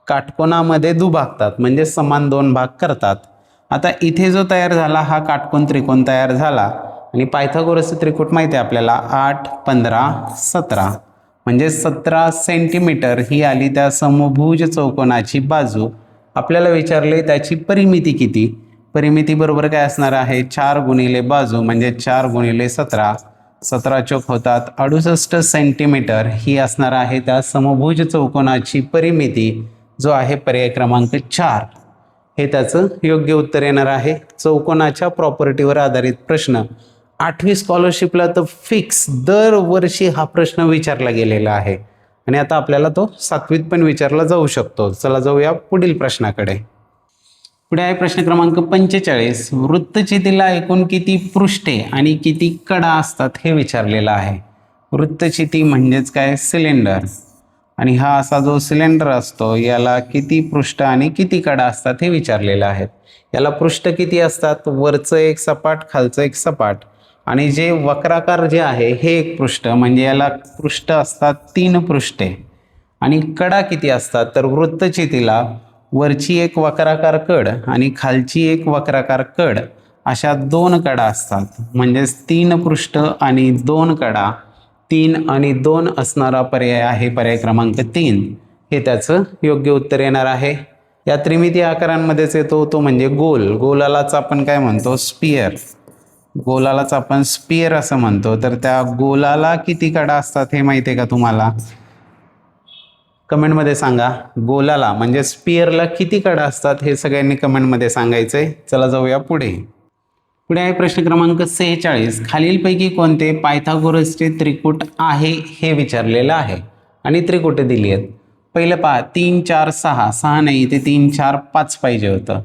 काटकोनामध्ये दुभागतात म्हणजे समान 2 भाग करतात. आता इथे जो तयार झाला हा काटकोन त्रिकोण तयार झाला आणि पायथागोरसचं त्रिकूट माहिती आहे आपल्याला 8, 15, 17 म्हणजे 17 सेंटीमीटर ही आली त्या समभुज चौकोनाची बाजू. आपल्याला विचारले त्याची परिमिती किती. परिमिती बरोबर काय असणार आहे 4 गुणिले बाजू म्हणजे 4 गुणिले 17, 17 चौक होतात 68 सेंटीमीटर ही असणार आहे त्या समभुज चौकोनाची परिमिती, जो आहे पर्याय क्रमांक 4. हे त्याचं योग्य उत्तर येणार आहे. चौकोनाच्या प्रॉपर्टीवर आधारित प्रश्न 8वी स्कॉलरशिपला तर फिक्स दरवर्षी हा प्रश्न विचारला गेलेला आहे आणि आता आपल्याला तो 7वीत पण विचारला जाऊ शकतो. चला जाऊया पुढील प्रश्नाकडे. पुढे आहे प्रश्न क्रमांक 45. वृत्तचितीला एकूण किती पृष्ठे आणि किती कडा असतात हे विचारलेलं आहे. वृत्तचिती म्हणजेच काय सिलेंडर, आणि हा असा जो सिलेंडर असतो याला किती पृष्ठ आणि किती कडा असतात हे विचारलेलं आहे. याला पृष्ठ किती असतात, वरचं एक सपाट खालचं एक सपाट, आणि जे वक्राकार जे आहे हे एक पृष्ठ, म्हणजे याला पृष्ठ असतात 3 पृष्ठे. आणि कडा किती असतात, तर वृत्तचितीला वरची एक वक्राकार कड आणि खालची एक वक्राकार कड अशा 2 कडा असतात. म्हणजेच 3 पृष्ठ आणि 2 कडा, 3 आणि 2 असणारा पर्याय आहे पर्याय क्रमांक 3. हे त्याचं योग्य उत्तर येणार आहे. या त्रिमितीय आकारांमध्येच येतो तो म्हणजे गोल. गोलालाच आपण काय म्हणतो स्पियर. गोलालाच आपण स्पियर असं म्हणतो. तर त्या गोलाला किती कडा असतात हे माहिती आहे का तुम्हाला, कमेंटमध्ये सांगा. गोलाला म्हणजे स्पियरला किती कडा असतात हे सगळ्यांनी कमेंटमध्ये सांगायचंय. चला जाऊया पुढे. पुढे आहे प्रश्न क्रमांक 46. खालीलपैकी कोणते पायथागोरसचे त्रिकूट आहे हे विचारलेलं आहे आणि त्रिकूट दिली आहेत. पहिलं पहा 3, 4, 6, 6 नाही ते 3, 4, 5 पाहिजे होतं.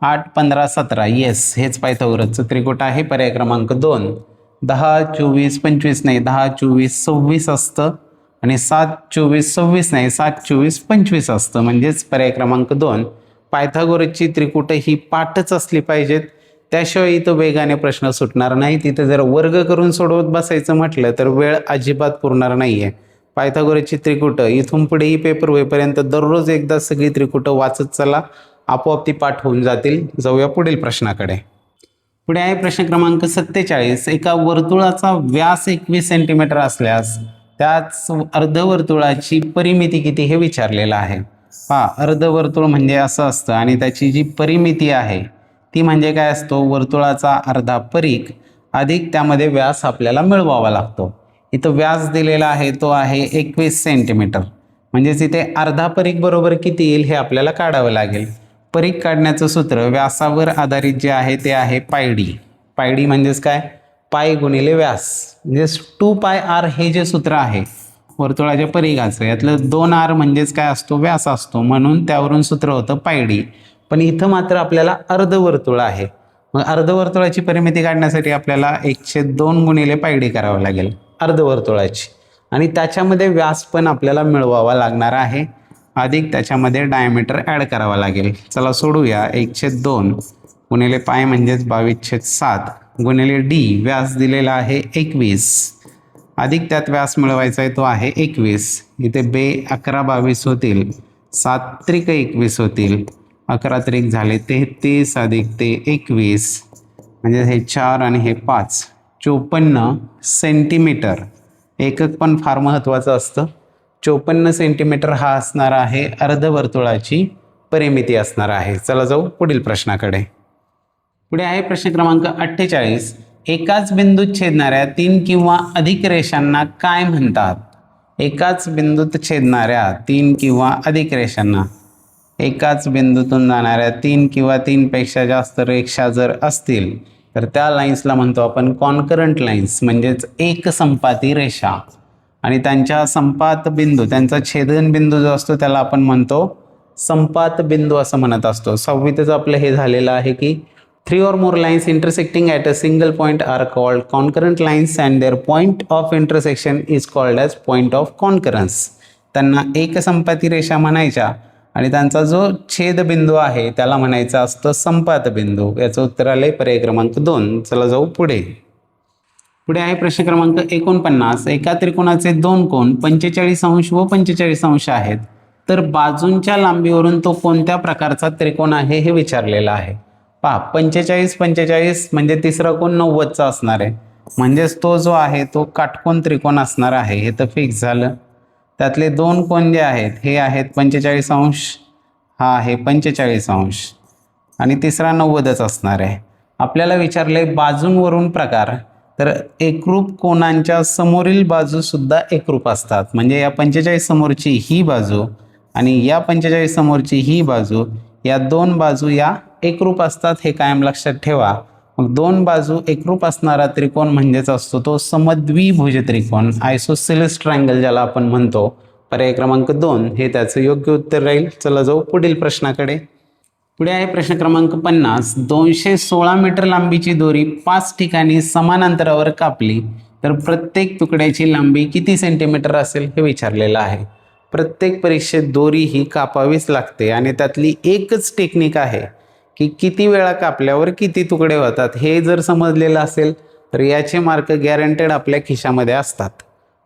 8, 15, 17 येस हेच पायथागोरसचं त्रिकूट आहे पर्याय क्रमांक 2. 10, 24, 25 नाही 10, 24, 26 असतं आणि 7, 24, 26 नाही 7, 24, 25 असतं, म्हणजेच पर्याय क्रमांक 2. पायथागोरसची त्रिकूट ही पाठच असली पाहिजेत, त्याशिवाय इथं वेगाने प्रश्न सुटणार नाही. तिथे जर वर्ग करून सोडवत बसायचं म्हटलं तर वेळ अजिबात पुरणार नाही आहे. पायथागोरसची त्रिकूट इथून पुढेही पेपर होईपर्यंत दररोज एकदा सगळी त्रिकूटं वाचत चला, आपोआप ती पाठ होऊन जातील. जाऊया पुढील प्रश्नाकडे. पुढे आहे प्रश्न क्रमांक 47. एका वर्तुळाचा व्यास 21 सेंटीमीटर असल्यास त्याच अर्धवर्तुळाची परिमिती किती हे विचारलेलं आहे. पहा, अर्धवर्तुळ म्हणजे असं असतं आणि त्याची जी परिमिती आहे ती म्हणजे काय असतो, वर्तुळाचा अर्धा परीघ अधिक त्यामध्ये व्यास आपल्याला मिळवावा लागतो. इथं व्यास दिलेला आहे तो आहे 21 सेंटीमीटर, म्हणजेच इथे अर्धा परीघ बरोबर किती येईल हे आपल्याला काढावं लागेल. परीघ काढण्याचं सूत्र व्यासावर आधारित जे आहे ते आहे पायडी. पायडी म्हणजेच काय, पाय गुणिले व्यास, म्हणजेच 2πr हे जे सूत्र आहे वर्तुळाच्या परिघाचं, यातलं 2r म्हणजेच काय असतो, व्यास असतो, म्हणून त्यावरून सूत्र होतं पायडी. पण इथं मात्र आपल्याला अर्धवर्तुळ आहे, मग अर्धवर्तुळाची परिमिती काढण्यासाठी आपल्याला 1/2 गुणिले पायडी करावं लागेल अर्धवर्तुळाची, आणि त्याच्यामध्ये व्यास पण आपल्याला मिळवावा लागणार आहे, अधिक त्याच्यामध्ये डायमीटर ॲड करावा लागेल. चला सोडूया. 1/2 गुणिले पाय म्हणजेच 22/7 गुणिले डी, व्यास दिलेला आहे 21, अधिक त्यात व्यास मिळवायचा आहे तो आहे 21. इथे 11 22 होतील, 7 त्रिक 21 होतील, 11 त्रिक झाले 33 अधिक ते 21 म्हणजे हे 4 आणि हे 5 54 सेंटीमीटर. एकक पण फार महत्त्वाचं असतं. 54 सेंटीमीटर हा असणार आहे अर्धवर्तुळाची परिमिती असणार आहे. चला जाऊ पुढील प्रश्नाकडे. पुढे आहे प्रश्न क्रमांक 48. एकाच बिंदूत छेदणाऱ्या 3 किंवा अधिक रेषांना काय म्हणतात? एकाच बिंदूत छेदणाऱ्या 3 किंवा अधिक रेषांना, एकाच बिंदूतून जाणाऱ्या 3 किंवा 3 पेक्षा जास्त रेषा जर असतील तर त्या लाईन्सला म्हणतो आपण कॉन्करंट लाईन्स, म्हणजेच एकसंपाती रेषा. आणि त्यांच्या संपात बिंदू, त्यांचा छेदन बिंदू जो असतो त्याला आपण म्हणतो संपात बिंदू असं म्हणत असतो. 6वीतच आपलं हे झालेलं आहे की 3 or more lines intersecting at a single point are called concurrent lines and their point of intersection is called as point of concurrence. त्यांना एकसंपाती रेषा म्हणायच्या आणि त्यांचा जो छेदबिंदू आहे त्याला म्हणायचं असतं संपात बिंदू. याचं उत्तर आले पर्याय क्रमांक 2. चला जाऊ पुढे. पुढे आहे प्रश्न क्रमांक 49. एका त्रिकोणाचे 2 कोन 45 अंश व 45 अंश आहेत, तर बाजूंच्या लांबीवरून तो कोणत्या प्रकारचा त्रिकोण आहे हे विचारलेलं आहे. पहा, 45 45 म्हणजे तिसरा कोन 90चा असणार आहे, म्हणजेच तो जो आहे तो काटकोन त्रिकोण असणार आहे. हे तर फिक्स झालं. त्यातले 2 कोन जे आहेत हे आहेत 45 अंश, हा आहे 45 अंश आणि तिसरा 90च असणार आहे. आपल्याला विचारले बाजूंवरून प्रकार, तर एकरूप कोनांच्या समोरील बाजू सुद्धा एकरूप असतात. म्हणजे या 45 समोरची ही बाजू आणि या 45 समोरची ही बाजू, या 2 बाजू या एकरूप असतात. हे कायम लक्षात ठेवा. मग 2 बाजू एकरूप असणारा त्रिकोण म्हणजेच असतो तो समद्विभुज त्रिकोण, आयसोसेलेस ट्रायंगल ज्याला आपण म्हणतो. पर्याय क्रमांक 2 हे त्याचं योग्य उत्तर राहील. चला जाऊ पुढील प्रश्नाकडे. पुढे आहे प्रश्न क्रमांक 50. 216 मीटर लांबीची दोरी 5 ठिकाणी समान अंतरावर कापली तर प्रत्येक तुकड्याची लांबी किती सेंटीमीटर असेल हे विचारलेलं आहे. प्रत्येक परीक्षेत दोरी ही कापावीच लागते आणि त्यातली एकच टेक्निक आहे की किती वेळा कापल्यावर किती तुकडे होतात. हे जर समजलेलं असेल तर याचे मार्क गॅरंटेड आपल्या खिशामध्ये असतात.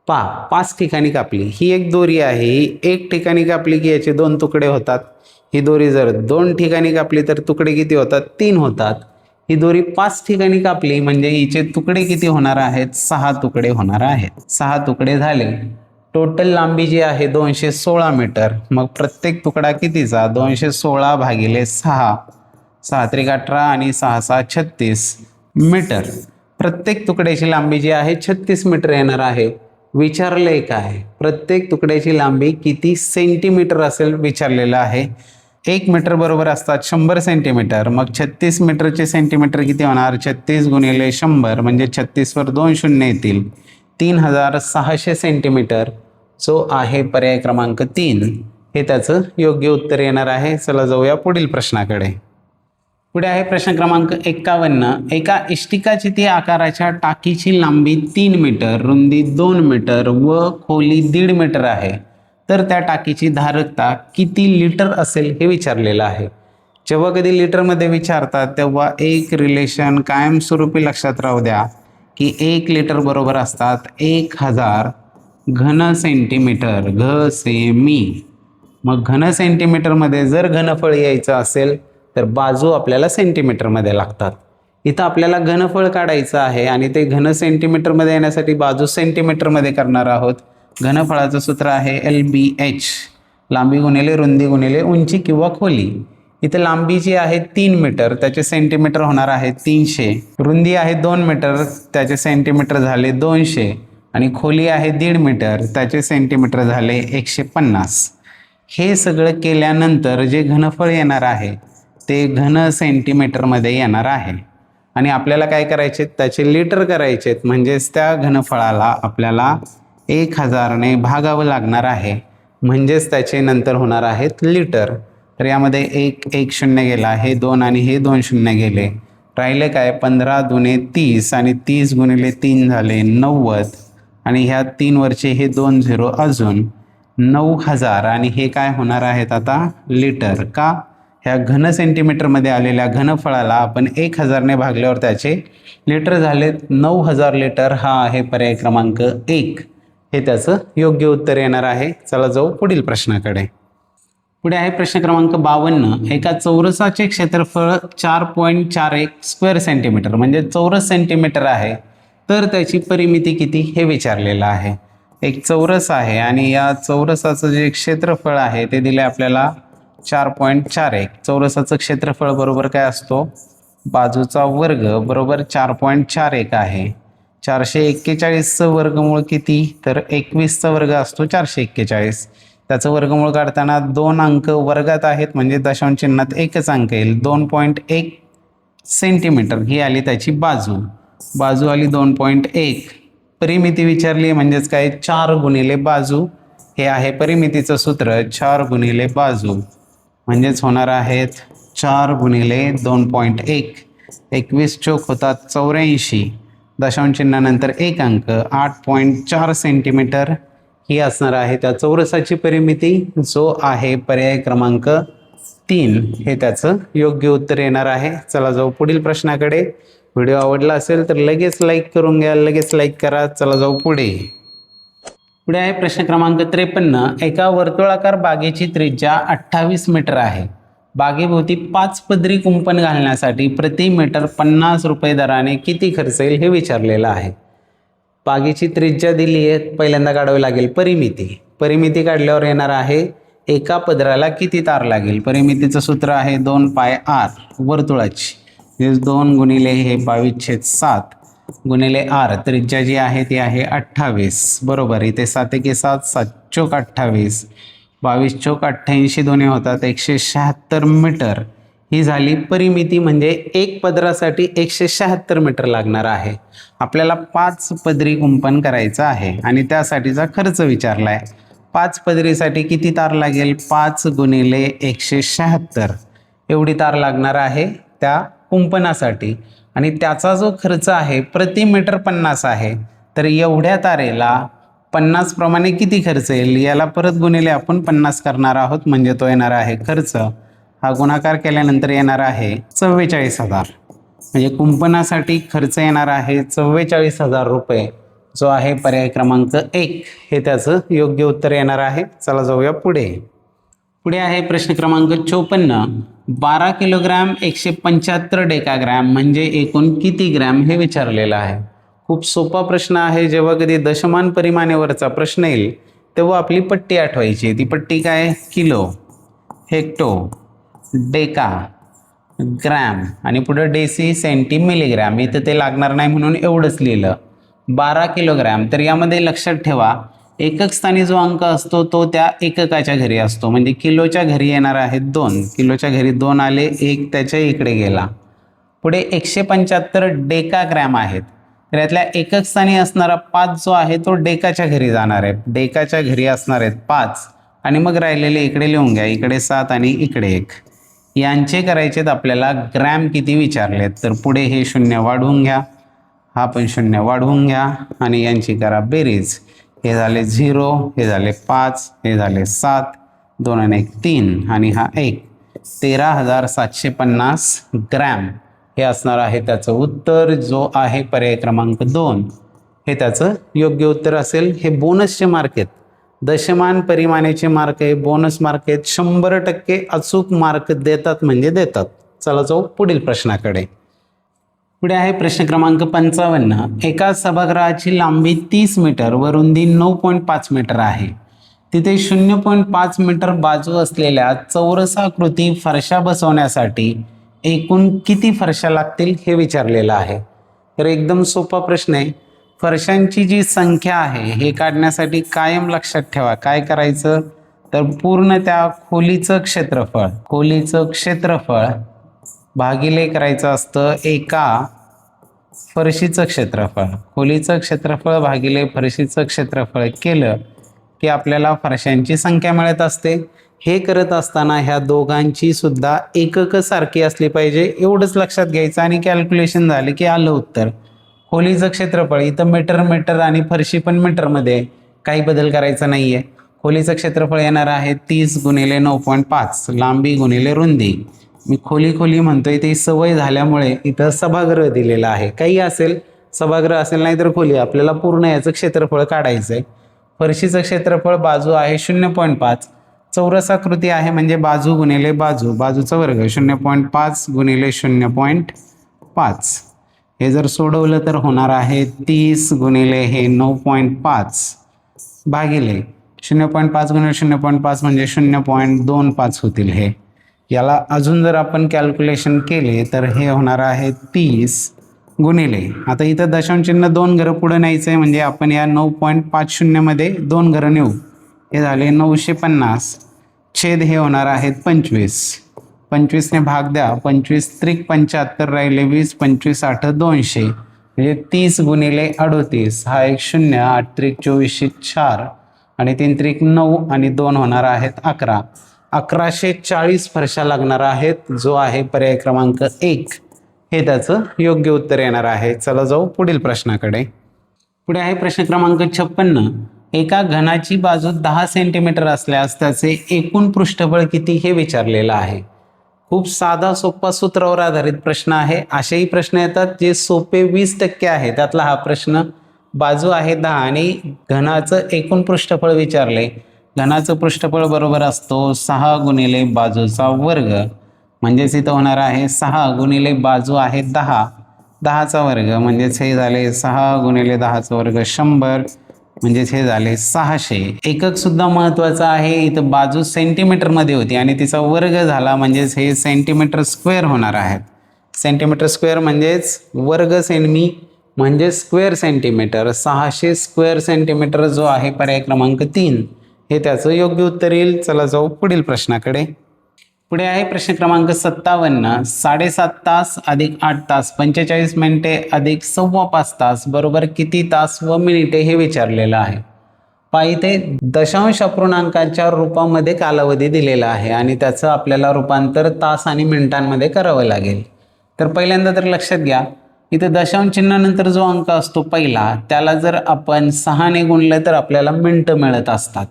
पहा, 5 ठिकाणी कापली, ही एक दोरी आहे. ही एक ठिकाणी कापली की याचे 2 तुकडे होतात. ही दोरी जर 2 ठिकाणी कापली तर तुकडे किती होतात? 3 होतात. ही दोरी 5 ठिकाणी कापली म्हणजे हिचे तुकडे किती होणार आहेत? 6 तुकडे होणार आहेत. 6 तुकडे झाले. टोटल लांबी जी आहे 216 मीटर. मग प्रत्येक तुकडा कितीचा? 216 भागिले 6, 6 त्रिक 18 आणि 6 6 36 मीटर. प्रत्येक तुकड्याची लांबी जी आहे 36 मीटर येणार आहे. विचारले काय? प्रत्येक तुकड्याची लांबी किती सेंटीमीटर असेल विचारलेलं आहे. 1 मीटर बरोबर असतात 100 सेंटीमीटर. मग 36 मीटरचे सेंटीमीटर किती होणार? 36 गुणिले 100 म्हणजे 36 वर 2 शून्य येतील. 3600 सेंटीमीटर जो आहे पर्याय क्रमांक 3 हे त्याचं योग्य उत्तर येणार आहे. चला जाऊया पुढील प्रश्नाकडे. पुढे आहे प्रश्न क्रमांक 51. एका इष्टिकाचिती आकाराच्या टाकीची लांबी 3 मीटर, रुंदी 2 मीटर व खोली 1.5 मीटर आहे, तर त्या टाकीची धारकता किती लिटर असेल हे विचारलेलं आहे. जेव्हा कधी लिटरमध्ये विचारतात तेव्हा एक रिलेशन कायमस्वरूपी लक्षात राहू द्या की 1 लिटर बरोबर असतात 1000 घन सेंटीमीटर, घ से मी. मग घन सेंटीमीटरमध्ये जर घनफळ यायचं असेल तर बाजू आपल्याला सेंटीमीटरमध्ये लागतात. इथं आपल्याला घनफळ काढायचं आहे आणि ते घन सेंटीमीटरमध्ये येण्यासाठी बाजू सेंटीमीटरमध्ये करणार आहोत. घनफळाचं सूत्र आहे LBH, लांबी गुणिले रुंदी गुणिले उंची किंवा खोली. इथं लांबी जी आहे 3 मीटर, त्याचे सेंटीमीटर होणार आहे 300. रुंदी आहे 2 मीटर, त्याचे सेंटीमीटर झाले 200 आणि खोली आहे 1.5 मीटर, त्याचे सेंटीमीटर झाले 150. हे सगळं केल्यानंतर जे घनफळ येणार आहे ते घन सेंटीमीटरमध्ये येणार आहे आणि आपल्याला काय करायचे? त्याचे लिटर करायचे. म्हणजेच त्या घनफळाला आपल्याला 1000ने भागावं लागणार आहे, म्हणजेच त्याचे नंतर होणार आहेत लिटर. तर यामध्ये 1 शून्य गेला, हे 2 आणि हे 2 शून्य गेले. राहिले काय? 15 दुने 30 आणि 30 गुणिले 3 झाले 90 आणि ह्या 3 वरचे हे 2 झिरो अजून 9000 आणि हे काय होणार आहेत आता? लिटर. का? ह्या घन सेंटीमीटरमध्ये आलेल्या घनफळाला आपण 1000ने भागल्यावर त्याचे लिटर झालेत 9000 लिटर. हा आहे पर्याय क्रमांक 1 हे त्याचं योग्य उत्तर येणार आहे. चला जाऊ पुढील प्रश्नाकडे. पुढे आहे प्रश्न क्रमांक 52. एका चौरसाचे क्षेत्रफळ 4.41 स्क्वेअर सेंटीमीटर म्हणजे चौरस सेंटीमीटर आहे, तर त्याची परिमिती किती हे विचारलेलं आहे. एक चौरस आहे आणि या चौरसाचं जे क्षेत्रफळ आहे ते दिले आपल्याला 4.41. चौरसाचं क्षेत्रफळ बरोबर काय असतो, बाजूचा वर्ग बरोबर 4.41 आहे. 441चं वर्गमूळ किती, तर 21चा वर्ग असतो 441. त्याचं वर्गमूळ काढताना 2 अंक वर्गात आहेत म्हणजे दशांश चिन्हात एकच अंक येईल. 2.1 सेंटीमीटर ही आली त्याची बाजू आली 2.1. परिमिती विचारली म्हणजेच काय, 4 गुणिले बाजू हे आहे परिमितीचं सूत्र. 4 गुणिले बाजू म्हणजेच होणार आहेत 4 गुणिले 2.1. 21 चोक होतात 84, दशांश चिन्हानंतर एक अंक 8.4 सेंटीमीटर ही असणार आहे त्या चौरसाची परिमिती, जो आहे पर्याय क्रमांक 3 हे त्याचं योग्य उत्तर येणार आहे. चला जाऊ पुढील प्रश्नाकडे. व्हिडिओ आवडला असेल तर लगेच लाईक करून घ्या, लगेच लाईक करा. चला जाऊ पुढे. पुढे आहे प्रश्न क्रमांक 53. एका वर्तुळाकार बागेची त्रिज्या 28 मीटर आहे. बागेभोवती 5 पदरी कुंपण घालण्यासाठी प्रति मीटर 50 रुपये दराने किती खर्च येईल हे विचारलेलं आहे. बागेची त्रिज्या दिली आहे, पहिल्यांदा काढावी लागेल परिमिती काढल्यावर येणार आहे एका पदराला किती तार लागेल. परिमितीचं सूत्र आहे 2πr वर्तुळाची, 2 गुणिले हे 22/7 गुणिले r. त्रिज्या जी आहे ती आहे 28 बरोबर. इथे 7 एके 7, 7 चोक 28, 22 चोक 88 दोन्ही होतात 176 मीटर ही झाली परिमिती. म्हणजे एक पदरासाठी 176 मीटर लागणार आहे. आपल्याला 5 पदरी कुंपण करायचं आहे आणि त्यासाठीचा खर्च विचारला आहे. 5 पदरीसाठी किती तार लागेल, 5 गुणिले 176 एवढी तार लागणार आहे त्या कुंपणासाठी. आणि त्याचा जो खर्च आहे प्रति मीटर 50 आहे, तर एवढ्या तारेला 50 प्रमाणे किती खर्च येईल याला परत गुणिले आपण 50 करणार आहोत म्हणजे तो येणार आहे खर्च. हा गुणाकार केल्यानंतर येणार आहे 44,000. म्हणजे कुंपणासाठी खर्च येणार आहे 44,000 रुपये, जो आहे पर्याय क्रमांक 1 हे त्याचं योग्य उत्तर येणार आहे. चला जाऊया पुढे. पुढे आहे प्रश्न क्रमांक 54. 12 किलोग्रॅम 175 डेकाग्रॅम म्हणजे एकूण किती ग्रॅम हे विचारलेलं आहे. खूप सोपा प्रश्न आहे. जेव्हा कधी दशमान परिमाणावरचा प्रश्न येईल तेव्हा आपली पट्टी आठवायची. ती पट्टी काय, किलो, हेक्टो, डेका, ग्रॅम आणि पुढे डेसी, सेंटी, मिलीग्रॅम. इथं ते लागणार नाही म्हणून एवढंच लिहिलं. 12 किलोग्रॅम, तर यामध्ये लक्षात ठेवा एकक स्थानी जो अंक असतो तो त्या एककाच्या घरी असतो. म्हणजे किलोच्या घरी येणार आहे 2, किलोच्या घरी 2 आले, 1 त्याच्या इकडे गेला. पुढे 175 डेकाग्रॅम आहेत, तर यातल्या एकक स्थानी असणारा 5 जो आहे तो डेकाच्या घरी जाणार आहे. डेकाच्या घरी असणार आहेत 5 आणि मग राहिलेले इकडे लिहून घ्या. इकडे 7 आणि इकडे 1. यांचे करायचेत आपल्याला ग्रॅम किती विचारलेत. तर पुढे हे 0 वाढवून घ्या, हा पण 0 वाढवून घ्या आणि यांची करा बेरीज. हे झाले 0, हे झाले 5, हे झाले 7, 2 आणि 1 3 आणि हा 1. 13,750 ग्रॅम हे असणार आहे त्याचं उत्तर, जो आहे पर्याय क्रमांक 2 हे त्याचं योग्य उत्तर असेल. हे बोनसचे मार्क आहेत, दशमान परिमाणाचे मार्क आहे, बोनस मार्क आहेत. 100% अचूक मार्क देतात म्हणजे देतात. चला जाऊ पुढील प्रश्नाकडे. पुढे आहे प्रश्न क्रमांक 55. एका सभागृहाची लांबी 30 मीटर व रुंदी 9.5 मीटर आहे. तिथे 0.5 मीटर बाजू असलेल्या चौरसाकृती फरशा बसवण्यासाठी एकूण किती फरशा लागतील हे विचारलेलं आहे. तर एकदम सोपा प्रश्न आहे. फरशांची जी संख्या आहे हे काढण्यासाठी कायम लक्षात ठेवा काय करायचं, तर पूर्ण त्या खोलीचं क्षेत्रफळ भागिले करायचं असतं एका फरशीचं क्षेत्रफळ. खोलीचं क्षेत्रफळ भागिले फरशीचं क्षेत्रफळ केलं की आपल्याला फरशांची संख्या मिळत असते. हे करत असताना ह्या दोघांची सुद्धा एकक सारखी असली पाहिजे एवढंच लक्षात घ्यायचं आणि कॅल्क्युलेशन झाले की आलं उत्तर. खोलीचं क्षेत्रफळ इथं मीटर आणि फरशी पण मीटरमध्ये, काही बदल करायचा नाहीये. खोलीचं क्षेत्रफळ येणार आहे 30 गुणिले 9.5 लांबी गुणिले रुंदी. मी खोली म्हणतोय ते सवय झाल्यामुळे इथं सभागृह दिलेला आहे. काही असेल, सभागृह असेल नाही तर खोली, आपल्याला पूर्ण याचं क्षेत्रफळ काढायचं आहे. फरशीचं क्षेत्रफळ बाजू आहे 0.5, चौरसाकृती आहे म्हणजे बाजू गुणिले बाजू, बाजूचा वर्ग 0.5 गुणिले 0.5. हे जर सोडवलं तर होणार आहे 30 गुणिले हे 9.5 भागिले 0.5 गुणिले 0.5 म्हणजे 0.25 होतील. हे याला अजून जर आपण कॅल्क्युलेशन केले तर हे होणार आहे 30 गुणिले, आता इथं दशांश चिन्ह 2 घरं पुढे न्यायचं आहे म्हणजे आपण या 9.50 मध्ये 2 घरं नेऊ. हे झाले 950 छेद हे होणार आहेत 25. 25ने भाग द्या, 25 त्रिक 75 राहिले 20, 25 8 200 म्हणजे 30 गुणिले 38. हा एक 0, 8 त्रिक 24 4 आणि 3 त्रिक 9 आणि 2 होणार आहेत 11. 1140 फरशा लागणार आहेत, जो आहे पर्याय क्रमांक 1 हे त्याचं योग्य उत्तर येणार आहे. चला जाऊ पुढील प्रश्नाकडे. पुढे आहे प्रश्न क्रमांक 56. एका घनाची बाजू 10 सेंटीमीटर असल्यास त्याचे एकूण पृष्ठबळ किती हे विचारलेलं आहे. खूप साधा सोपा सूत्रावर आधारित प्रश्न आहे. असेही प्रश्न येतात जे सोपे 20% आहे, त्यातला हा प्रश्न. बाजू आहे 10 आणि घनाचं एकूण पृष्ठफळ विचारले. घनाचं पृष्ठफळ बरोबर असतो 6 गुणिले बाजूचा वर्ग, म्हणजेच इथं होणार आहे 6 गुणिले बाजू आहे 10, 10चा वर्ग म्हणजेच हे झाले 6 गुणिले 10चा वर्ग 100 म्हणजेच हे झाले 600. एकक सुद्धा महत्त्वाचा आहे. इथं बाजू सेंटीमीटरमध्ये होती आणि तिचा वर्ग झाला म्हणजेच हे सेंटीमीटर स्क्वेअर होणार आहेत. सेंटीमीटर स्क्वेअर म्हणजेच वर्ग सेंमी म्हणजे स्क्वेअर सेंटीमीटर. 600 स्क्वेअर सेंटीमीटर जो आहे पर्याय क्रमांक 3 हे त्याचं योग्य उत्तर येईल. चला जाऊ पुढील प्रश्नाकडे. पुढे आहे प्रश्न क्रमांक 57. 7.5 तास अधिक 8 तास 45 मिनिटे अधिक 5.25 तास बरोबर किती तास व मिनिटे हे विचारलेलं आहे. पहा इथे दशांश अपूर्णांकाच्या रूपामध्ये कालावधी दिलेला आहे आणि त्याचं आपल्याला रूपांतर तास आणि मिनिटांमध्ये करावं लागेल. तर पहिल्यांदा तर लक्षात घ्या, इथे दशांश चिन्हानंतर जो अंक असतो पहिला त्याला जर आपण 6 ने गुणलं तर आपल्याला मिनिटं मिळत असतात.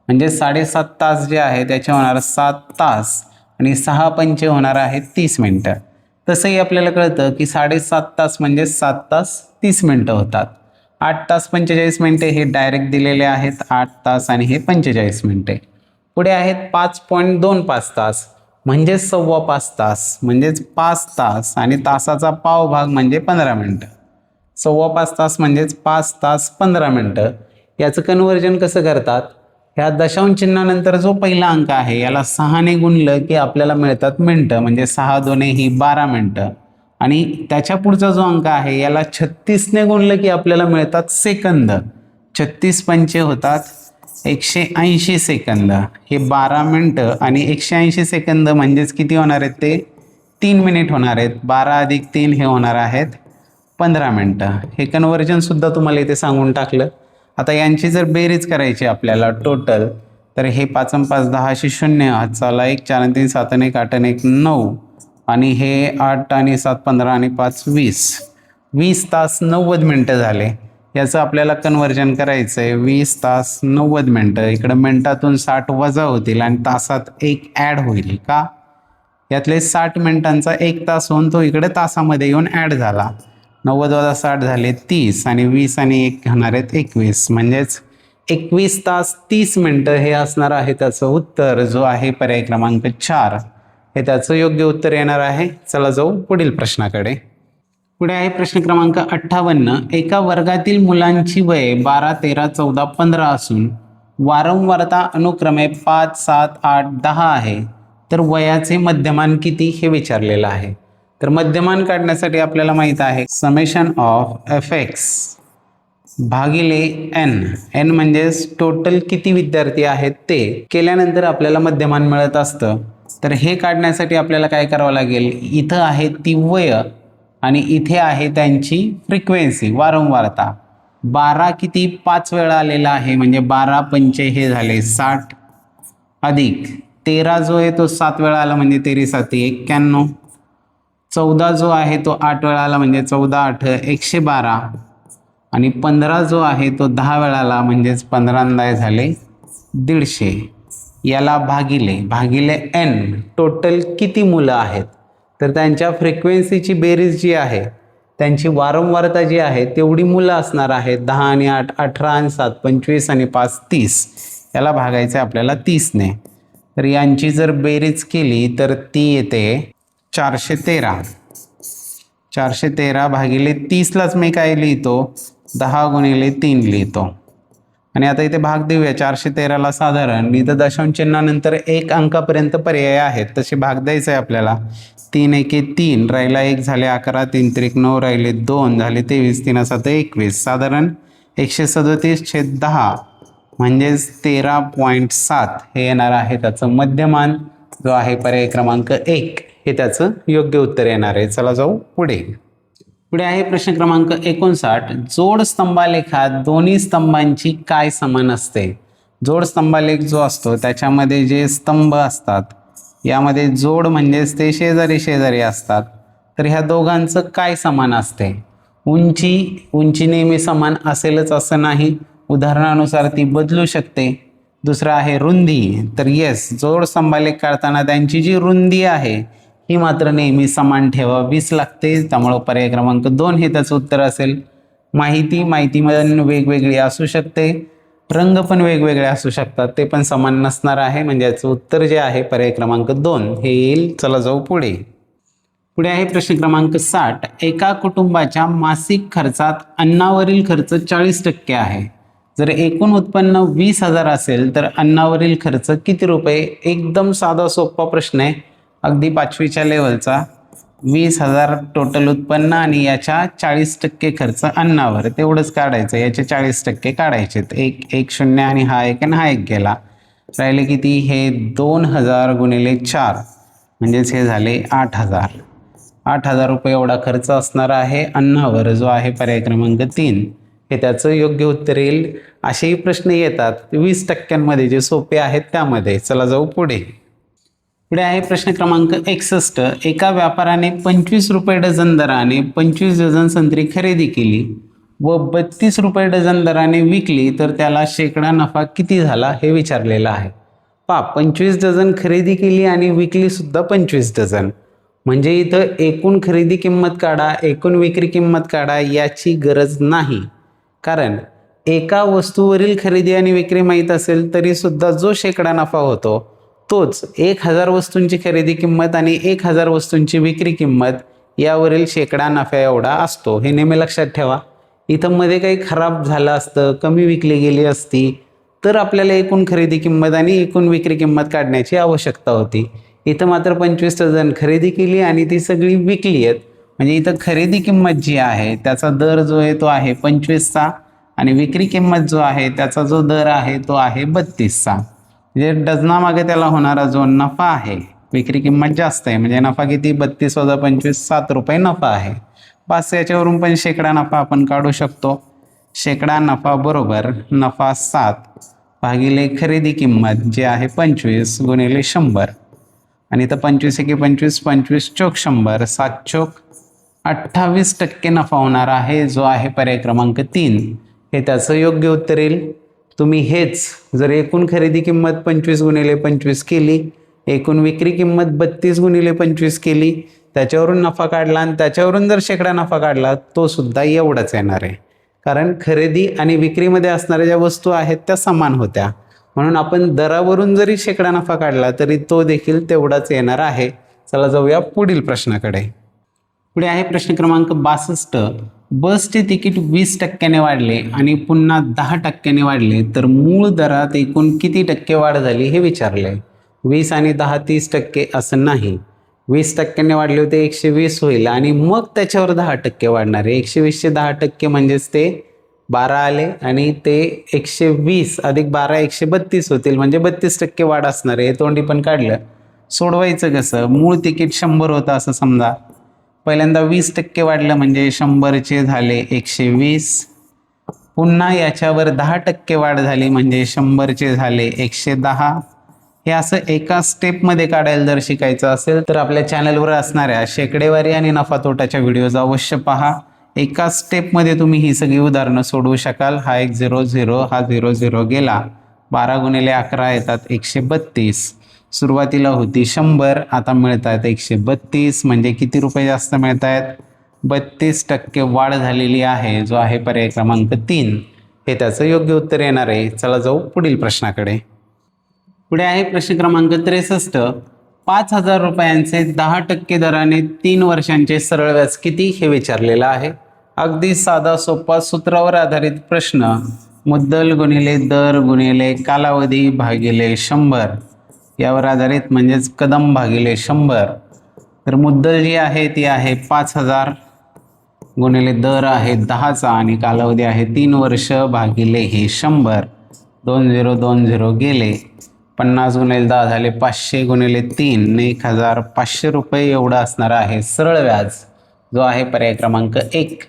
म्हणजे 7.5 तास जे आहे त्याचे होणार 7 तास आणि 6 पंचे होणार आहेत 30 मिनिटं. तसंही आपल्याला कळतं की 7.5 तास म्हणजे 7 तास 30 मिनिटं होतात. 8 तास 45 मिनिटे हे डायरेक्ट दिलेले आहेत, 8 तास आणि हे 45 मिनिटे. पुढे आहेत 5.25 तास म्हणजेच 5.25 तास म्हणजेच 5 तास आणि तासाचा पाव भाग म्हणजे 15 मिनिटं. 5.25 तास म्हणजेच 5 तास 15 मिनिटं. याचं कन्व्हर्जन कसं करतात, ह्या दशांश चिन्हानंतर जो पहिला अंक आहे याला 6 ने गुणलं की आपल्याला मिळतात मिनिटं, म्हणजे 6 दोने ही 12 मिनिटं. आणि त्याच्या पुढचा जो अंक आहे याला 36 ने गुणलं की आपल्याला मिळतात सेकंद. 36 पंचे होतात 180 सेकंद. हे 12 मिनिटं आणि 180 सेकंद म्हणजेच किती होणार आहेत ते 3 मिनिट होणार आहेत. 12 अधिक 3 हे होणार आहेत 15 मिनिटं. हे कन्व्हर्जन सुद्धा तुम्हाला इथे सांगून टाकलं. आता यांची जर बेरीज करायची आपल्याला टोटल, तर हे 5 आणि 5 10 0, हातचाला 1 4 आणि 3 7 आणि 1 8 आणि 1 9 आणि हे 8 आणि 7 15 आणि 5 20. 20 तास 90 मिनिटं झाले. याचं आपल्याला कन्व्हर्जन करायचं आहे. 20 तास 90 मिनिटं. इकडं मिनिटातून 60 वजा होतील आणि तासात 1 ॲड होईल. का, यातले 60 मिनिटांचा 1 तास होऊन तो इकडे तासामध्ये येऊन ॲड झाला. 90 वजा 60 झाले 30 आणि 20 आणि 1 होणार आहेत 21 म्हणजेच 21 तास 30 मिनिटं हे असणार आहे त्याचं उत्तर, जो आहे पर्याय क्रमांक 4 हे त्याचं योग्य उत्तर येणार आहे. चला जाऊ पुढील प्रश्नाकडे. पुढे आहे प्रश्न क्रमांक 58. एका वर्गातील मुलांची वय 12 13 14 15 असून वारंवारता अनुक्रमे 5 7 8 10 आहे, तर वयाचे मध्यमान किती हे विचारलेलं आहे. तर मध्यमान काढण्यासाठी आपल्याला माहित आहे समेशन ऑफ fx भागिले n म्हणजेच टोटल किती विद्यार्थी आहेत ते केल्यानंतर आपल्याला मध्यमान मिळत असतं. तर हे काढण्यासाठी आपल्याला काय करावं लागेल, इथं आहे ती वय आणि इथे आहे त्यांची फ्रिक्वेन्सी वारंवारता. 12 किती 5 वेळा आलेला आहे म्हणजे 12 पंचे हे झाले 60 अधिक 13 जो आहे तो 7 वेळा आला म्हणजे 13 7 91. 14 जो आहे तो 8 वेळा आला म्हणजे 14 8 112 आणि 15 जो आहे तो 10 वेळा आला म्हणजेच 15 झाले 150. याला भागिले n टोटल किती मुलं आहेत, तर त्यांच्या फ्रिक्वेन्सीची बेरीज जी आहे त्यांची वारंवारता जी आहे तेवढी मुलं असणार आहेत. 10 आणि 8 18 आणि 7 25 आणि 5 30. याला भागायचं आपल्याला 30 ने. तर यांची जर बेरीज केली तर ती येते 413. 413 भागिले 30लाच मी काय लिहितो, 10 गुणिले 3 लिहितो. आणि आता इथे भाग देऊया. 413ला साधारण इथं दशांश चिन्हानंतर 1 अंकापर्यंत पर्याय आहेत, तसे भाग द्यायचं आहे आपल्याला. 3 एके 3 राहिला 1 झाले 11, 3 त्रिक 9 राहिले 2 झाले 23, 3 7 21, साधारण 137/10 म्हणजेच 13.7 हे येणार आहे त्याचं मध्यमान, जो आहे पर्याय क्रमांक 1 हे त्याचं योग्य उत्तर येणार आहे. चला जाऊ पुढे. पुढे आहे प्रश्न क्रमांक 59. जोड स्तंभालेखात दोन्ही स्तंभांची काय समान असते? जोड स्तंभालेख जो असतो त्याच्यामध्ये जे स्तंभ असतात यामध्ये जोड म्हणजेच ते शेजारी शेजारी असतात. तर ह्या दोघांचं काय समान असते? उंची नेहमी समान असेलच असं नाही, उदाहरणानुसार ती बदलू शकते. दुसरं आहे रुंदी. तर येस, जोड स्तंभालेख काढताना त्यांची जी रुंदी आहे ही मात्र नेहमी समान ठेवावीच लागते. त्यामुळं पर्याय क्रमांक 2 हे त्याचं उत्तर असेल. माहितीमध्ये वेगवेगळी असू शकते, रंग पण वेगवेगळे असू शकतात, ते पण समान नसणार आहे. म्हणजे याचं उत्तर जे आहे पर्याय क्रमांक 2 हे येईल. चला जाऊ पुढे. पुढे आहे प्रश्न क्रमांक 60. एका कुटुंबाच्या मासिक खर्चात अन्नावरील खर्च 40% आहे. जर एकूण उत्पन्न 20,000 असेल तर अन्नावरील खर्च किती रुपये? एकदम साधा सोपा प्रश्न आहे, अगदी 5वीच्या लेवलचा. 20,000 टोटल उत्पन्न आणि याच्या 40% खर्च अन्नावर, तेवढंच काढायचं. याचे 40% काढायचे. एक शून्य आणि हा एक गेला. राहिले किती? हे 2,000 गुणिले 4 म्हणजेच हे झाले 8,000. 8,000 रुपये एवढा खर्च असणार आहे अन्नावर, जो आहे पर्याय क्रमांक 3 हे त्याचं योग्य उत्तर येईल. असेही प्रश्न येतात 20% जे सोपे आहेत त्यामध्ये. चला जाऊ पुढे. पुढे आहे प्रश्न क्रमांक 61. एका व्यापाऱ्याने 25 रुपये डझन दराने 25 डझन संत्री खरेदी केली व 32 रुपये डझन दराने विकली, तर त्याला शेकडा नफा किती झाला हे विचारलेलं आहे. 25 डझन खरेदी केली आणि विकली सुद्धा 25 डझन. म्हणजे इथं एकूण खरेदी किंमत काढा, एकूण विक्री किंमत काढा याची गरज नाही. कारण एका वस्तूवरील खरेदी आणि विक्री माहीत असेल तरी सुद्धा जो शेकडा नफा होतो तोच 1,000 वस्तूंची खरेदी किंमत आणि 1,000 वस्तूंची विक्री किंमत यावरील शेकडा नफा एवढा असतो. हे नेहमी लक्षात ठेवा. इथं मध्ये काही खराब झालं असतं, कमी विकली गेली असती, तर आपल्याला एकूण खरेदी किंमत आणि एकूण विक्री किंमत काढण्याची आवश्यकता होती. इथं मात्र 25 डझन खरेदी केली आणि ती सगळी विकली आहेत. म्हणजे इथं खरेदी किंमत जी आहे त्याचा दर जो आहे तो आहे 25चा आणि विक्री किंमत जो आहे त्याचा जो दर आहे तो आहे 32चा. म्हणजे डझनामागे त्याला होणारा जो नफा आहे, विक्री किंमत जास्त आहे म्हणजे नफा किती? 32 + 25 7 रुपये नफा आहे. बस याच्यावरून पण शेकडा नफा आपण काढू शकतो. शेकडा नफा बरोबर नफा 7 भागिले खरेदी किंमत जे आहे 25 गुणिले 100. आणि इथं 25 एके 25, 25 चोक 100, 7 चोक 28% नफा होणार आहे, जो आहे पर्याय क्रमांक 3 हे त्याचं योग्य उत्तर येईल. तुम्ही हेच जर एकूण खरेदी किंमत 25 गुणिले 25 केली, एकूण विक्री किंमत 32 गुणिले 25 केली, त्याच्यावरून नफा काढला आणि त्याच्यावरून जर शेकडा नफा काढला तो सुद्धा एवढाच येणार आहे. कारण खरेदी आणि विक्रीमध्ये असणाऱ्या ज्या वस्तू आहेत त्या समान होत्या, म्हणून आपण दरावरून जरी शेकडा नफा काढला तरी तो देखील तेवढाच येणार आहे. चला जाऊया पुढील प्रश्नाकडे. पुढे आहे प्रश्न क्रमांक 62. बसचे तिकीट 20% वाढले आणि पुन्हा 10% वाढले तर मूळ दरात एकूण किती टक्के वाढ झाली हे विचारले. 20 आणि 10 30% असं नाही. 20% वाढले होते 120 होईल आणि मग त्याच्यावर 10% वाढणार आहे. 120चे 10% म्हणजेच ते 12 आले आणि ते 120 अधिक 12 132 होतील म्हणजे 32% वाढ असणार आहे. तोंडी पण काढलं. सोडवायचं कसं? मूळ तिकीट 100 होतं असं समजा. पहिल्यांदा 20% वाढलं म्हणजे 100चे झाले 120. पुन्हा याच्यावर 10% वाढ झाली म्हणजे 100चे झाले 110. हे असं एका स्टेपमध्ये काढायला जर शिकायचं असेल तर आपल्या चॅनलवर असणाऱ्या शेकडेवारी आणि नफा तोटाच्या व्हिडिओज अवश्य पहा. एका स्टेपमध्ये तुम्ही ही सगळी उदाहरणं सोडवू शकाल. हा एक 0 हा 0 गेला. 12 गुणिले 11 येतात 132. सुरुवातीला होती 100, आता मिळत आहेत 132. म्हणजे किती रुपये जास्त मिळत आहेत? 32% वाढ झालेली आहे, जो आहे पर्याय क्रमांक 3 हे त्याचं योग्य उत्तर येणार आहे. चला जाऊ पुढील प्रश्नाकडे. पुढे आहे प्रश्न क्रमांक 63. 5,000 रुपयांचे 10% दराने 3 वर्षांचे सरळ व्याज किती हे विचारलेलं आहे. अगदी साधा सोपा सूत्रावर आधारित प्रश्न. मुद्दल गुणिले दर गुणिले कालावधी भागिले 100 यावर आधारित, म्हणजेच कदम भागिले 100. तर मुद्दल जी आहे ती आहे 5,000 गुणिले दर आहे 10चा आणि कालावधी आहे 3 वर्ष भागिले हे 100. 2020 गेले. 50 गुणिले 10 झाले 500 गुणिले 3 1,500 रुपये एवढं असणार आहे सरळ व्याज, जो आहे पर्याय क्रमांक 1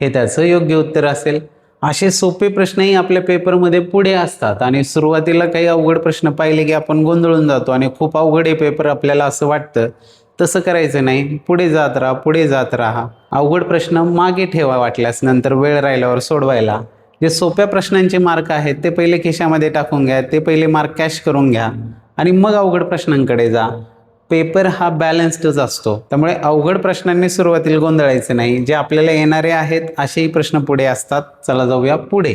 हे त्याचं योग्य उत्तर असेल. असे सोपे प्रश्नही आपल्या पेपरमध्ये पुढे असतात आणि सुरुवातीला काही अवघड प्रश्न पाहिले की आपण गोंधळून जातो आणि खूप अवघड आहे पेपर आपल्याला असं वाटतं. तसं करायचं नाही. पुढे जात राहा. अवघड प्रश्न मागे ठेवा वाटल्यास, नंतर वेळ राहिल्यावर सोडवायला. जे सोप्या प्रश्नांचे मार्क आहेत ते पहिले खिशामध्ये टाकून घ्या, ते पहिले मार्क कॅश करून घ्या आणि मग अवघड प्रश्नांकडे जा. पेपर हा बॅलन्स्डच असतो, त्यामुळे अवघड प्रश्नांनी सुरुवातीला गोंधळायचं नाही. जे आपल्याला येणारे आहेत असेही प्रश्न पुढे असतात. चला जाऊया पुढे.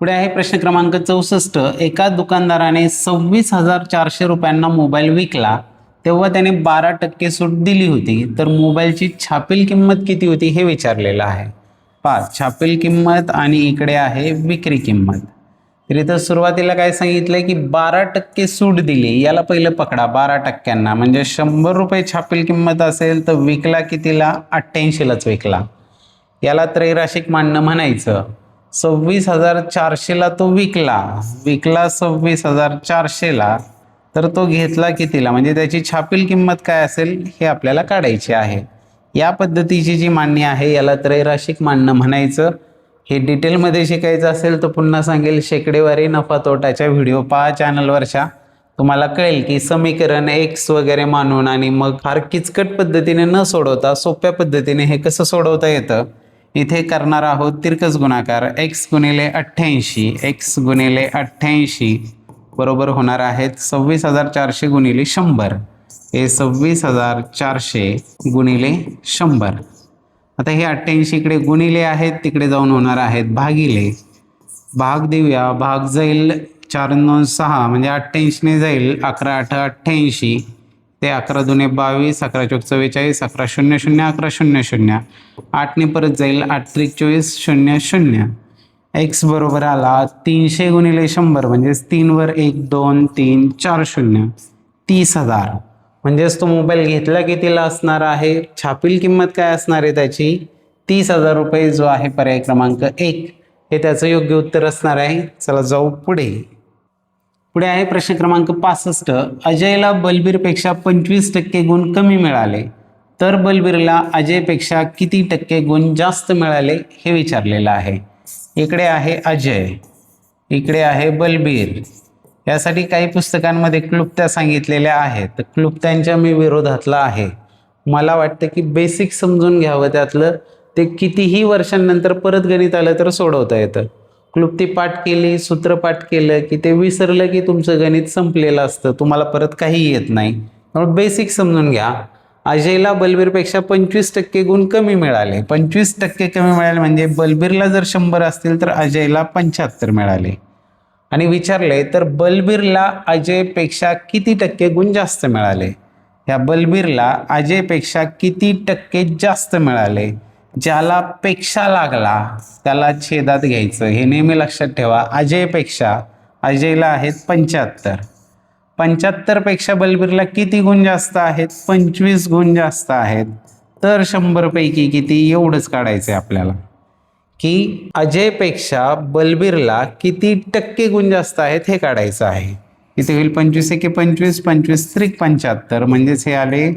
पुढे आहे प्रश्न क्रमांक 64. एका दुकानदाराने 26,400 रुपयांना मोबाईल विकला तेव्हा त्याने 12% सूट दिली होती, तर मोबाईलची छापील किंमत किती होती हे विचारलेलं आहे. छापील किंमत आणि इकडे आहे विक्री किंमत. तर इथं सुरुवातीला काय सांगितलंय की 12% सूट दिली. याला पहिलं पकडा 12%, म्हणजे 100 रुपये छापील किंमत असेल तर विकला कितीला? 88लाच विकला. याला त्रैराशिक मांडणं म्हणायचं. 26,400ला तो विकला 26,400ला, तर तो घेतला कितीला, म्हणजे त्याची छापील किंमत काय असेल हे आपल्याला काढायची आहे. या पद्धतीची जी मांडणी आहे याला त्रैराशिक मांडणं म्हणायचं. हे डिटेलमध्ये शिकायचं असेल तर पुन्हा सांगेल, शेकडेवारी नफा तोटाच्या व्हिडिओ पहा चॅनलवरच्या. तुम्हाला कळेल की समीकरण एक्स वगैरे मानून आणि मग फार किचकट पद्धतीने न सोडवता सोप्या पद्धतीने हे कसं सोडवता येतं. इथे करणार आहोत तिरकस गुणाकार. एक्स गुणिले 88 बरोबर होणार आहेत 26,400 गुणिले 100. हे 26,400 गुणिले 100. आता हे 88 इकडे गुणिले आहेत, तिकडे जाऊन होणार आहेत भागिले. भाग देऊया. भाग जाईल 4 2 6, म्हणजे 88ने जाईल 11 8 88. ते 11 दुने 22, 11 चौक 44, 11 0 0 11 0 0. 8ने परत जाईल 8 त्रिक 24 0 0. एक्स बरोबर आला 300 गुणिले 100, म्हणजेच 3 वर 1 2 3 4 0. 30,000. म्हणजेच तो मोबाईल घेतला कितीला असणार आहे? छापील किंमत काय असणार आहे त्याची? 30,000 रुपये, जो आहे पर्याय क्रमांक 1 हे त्याचं योग्य उत्तर असणार आहे. चला जाऊ पुढे. पुढे आहे प्रश्न क्रमांक 65. अजयला बलबीरपेक्षा 25% गुण कमी मिळाले, तर बलबीरला अजयपेक्षा किती टक्के गुण जास्त मिळाले हे विचारलेलं आहे. इकडे आहे अजय, इकडे आहे बलबीर. यासाठी काही पुस्तकांमध्ये क्लुप्त्या सांगितलेल्या आहेत. तर क्लुप्त्यांच्या मी विरोधातला आहे. मला वाटतं की बेसिक समजून घ्यावं त्यातलं. ते कितीही वर्षांनंतर परत गणित आलं तर सोडवता येतं. क्लुप्ती पाठ केली, सूत्र पाठ केलं की ते विसरलं की तुमचं गणित संपलेलं असतं, तुम्हाला परत काही येत नाही. त्यामुळे बेसिक समजून घ्या. अजयला बलबीरपेक्षा 25% गुण कमी मिळाले. 25% कमी मिळाले म्हणजे बलबीरला जर 100 असतील तर अजयला 75 मिळाले. आणि विचारले तर बलबीरला अजयपेक्षा किती टक्के गुण जास्त मिळाले. या बलबीरला अजयपेक्षा किती टक्के जास्त मिळाले. ज्याला पेक्षा लागला त्याला छेदात घ्यायचं, हे नेहमी लक्षात ठेवा. अजयला आहेत 75. 75 पेक्षा बलबीरला किती गुण जास्त आहेत? 25 गुण जास्त आहेत. तर 100 पैकी किती, एवढंच काढायचं आहे आपल्याला, की अजयपेक्षा बलबीरला किती टक्के गुण जास्त आहेत हे काढायचं आहे. इथे होईल 25 एके 25, 25 त्रिक 75, म्हणजेच हे आले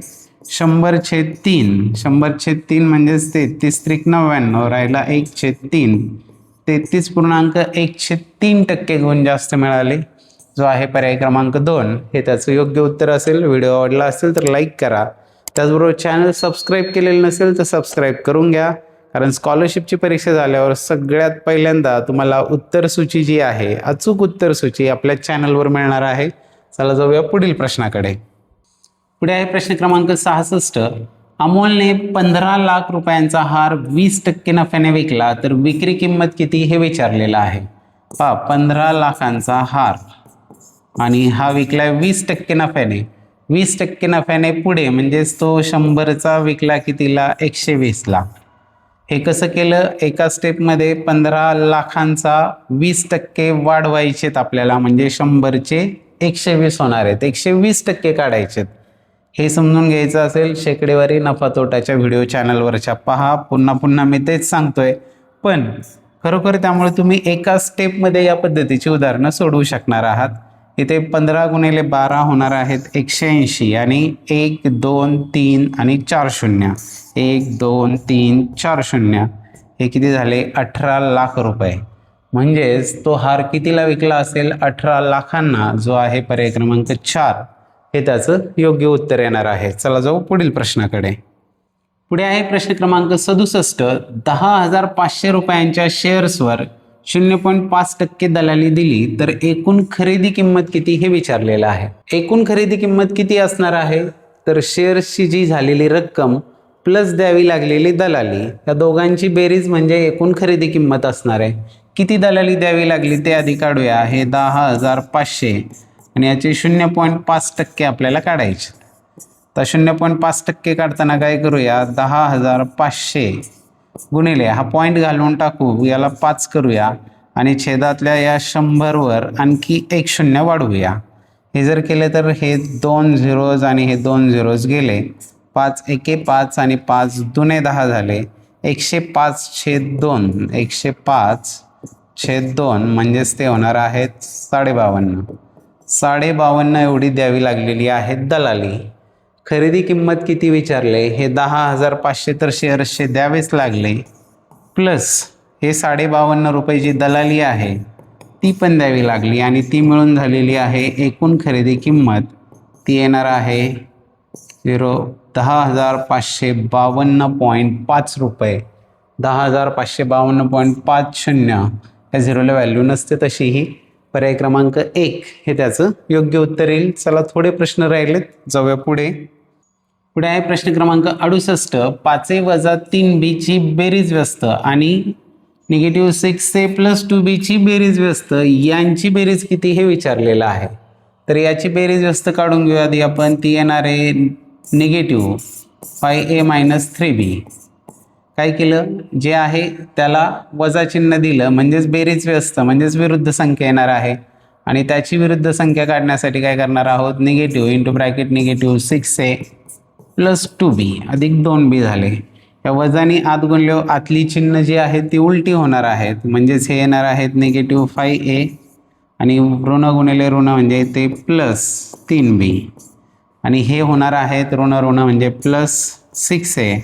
100/3. 100/3 म्हणजेच 33 त्रिक 99, राहिला 1/3. 33.1/3% गुण जास्त मिळाले, जो आहे पर्याय क्रमांक 2 हे त्याचं योग्य उत्तर असेल. व्हिडिओ आवडला असेल तर लाईक करा. त्याचबरोबर चॅनल सबस्क्राईब केलेलं नसेल तर सबस्क्राईब करून घ्या, कारण स्कॉलरशिपची परीक्षा झाल्यावर सगळ्यात पहिल्यांदा तुम्हाला उत्तरसूची जी आहे, अचूक उत्तरसूची आपल्या चॅनलवर मिळणार आहे. चला जाऊया पुढील प्रश्नाकडे. पुढे आहे प्रश्न क्रमांक 66. अमोलने 15 लाख रुपयांचा हार 20% नफ्याने विकला, तर विक्री किंमत किती हे विचारलेलं आहे. 15 लाखांचा हार आणि हा विकलाय 20% नफ्याने. 20% नफ्याने पुढे म्हणजेच तो 100चा विकला कितीला 120ला. हे कसं केलं, एका स्टेपमध्ये 15 लाखांचा 20% वाढवायचेत आपल्याला, म्हणजे 100चे 120 होणार आहेत, 120% काढायचेत. हे समजून घ्यायचं असेल शेकडेवारी नफा तोटाच्या व्हिडिओ चॅनलवरच्या पहा. पुन्हा मी तेच सांगतोय, पण खरोखर त्यामुळे तुम्ही एका स्टेपमध्ये या पद्धतीची उदाहरणं सोडवू शकणार आहात. इथे 15 गुणिले 12 होणार आहेत 180 आणि 1 2 3 आणि 4 शून्य, 1 2 3 4 शून्य, हे किती झाले 18 लाख रुपये. म्हणजेच तो हार कितीला विकला असेल 18 लाखांना, जो आहे पर्याय क्रमांक 4 हे त्याचं योग्य उत्तर येणार आहे. चला जाऊ पुढील प्रश्नाकडे. पुढे आहे प्रश्न क्रमांक 67. 10,500 रुपयांच्या शेअर्सवर 0.5% दलाली दिली तर एकूण खरेदी किंमत किती हे विचारलेलं आहे. एकूण खरेदी किंमत किती असणार आहे, तर शेअर्सची जी झालेली रक्कम प्लस द्यावी लागलेली दलाली, या दोघांची बेरीज म्हणजे एकूण खरेदी किंमत असणार आहे. किती दलाली द्यावी लागली ते आधी काढूया. हे 10,500 आणि याचे 0.5% आपल्याला काढायचे. तर 0.5% काढताना काय करूया, 10,500 गुणिले हा पॉईंट घालून टाकू, याला 5 करूया आणि छेदातल्या या 100वर आणखी 1 शून्य वाढवूया. हे जर केले तर हे 2 झिरोज आणि हे 2 झिरोज गेले. 5 एके 5 आणि 5 दुने 10 झाले. 105/2, 105/2 म्हणजेच ते होणार आहेत 52. 52 एवढी द्यावी लागलेली आहे दलाली. खरेदी किंमत किती विचारले, हे 10,500 तर शेअर्सचे द्यावेच लागले, प्लस हे 52.5 रुपये दलाली आहे ती पण द्यावी लागली आणि ती मिळून झालेली आहे एकूण खरेदी किंमत. ती येणार आहे 10,552.5 रुपये. 10,552.50 या झिरोला व्हॅल्यू नसते तशी ही पर्याय क्रमांक 1 हे त्याचं योग्य उत्तर येईल. चला थोडे प्रश्न राहिलेत, जाऊया पुढे. पुढे आहे प्रश्न क्रमांक 68. 5a वजा 3b ची बेरीज व्यस्त आणि -6a प्लस 2b ची बेरीज व्यस्त यांची बेरीज किती हे विचारलेलं आहे. तर याची बेरीज व्यस्त काढून घेऊया आधी आपण. ती येणार आहे -5a - 3b. काय केलं, जे आहे त्याला वजा चिन्ह दिलं म्हणजेच बेरीज व्यस्त म्हणजेच विरुद्ध संख्या येणार आहे आणि त्याची विरुद्ध संख्या काढण्यासाठी काय करणार आहोत, negative into bracket negative 6a plus 2b अधिक 2b झाले. या वजानी आत गुणल्यावर आतली चिन्ह जी आहे ती उलटी होणार आहेत, म्हणजेच हे येणार आहेत -5a आणि ऋण गुणिले ऋण म्हणजे ते प्लस 3b आणि हे होणार आहेत ऋण ऋण म्हणजे प्लस 6a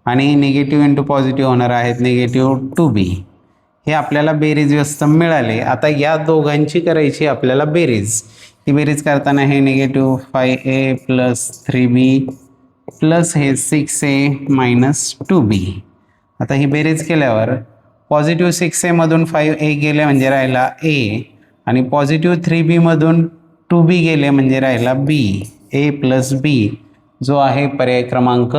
आणि निगेटिव्ह इंटू पॉझिटिव्ह होणार आहेत -2b. हे आपल्याला बेरीज व्यस्त मिळाले. आता या दोघांची करायची आपल्याला बेरीज. ती बेरीज करताना हे -5a प्लस 3b प्लस हे 6a मायनस 2b. आता ही बेरीज केल्यावर पॉझिटिव्ह 6a मधून 5a गेले म्हणजे राहिला a आणि पॉझिटिव्ह 3b मधून 2b गेले म्हणजे राहिला b. a प्लस b जो आहे पर्याय क्रमांक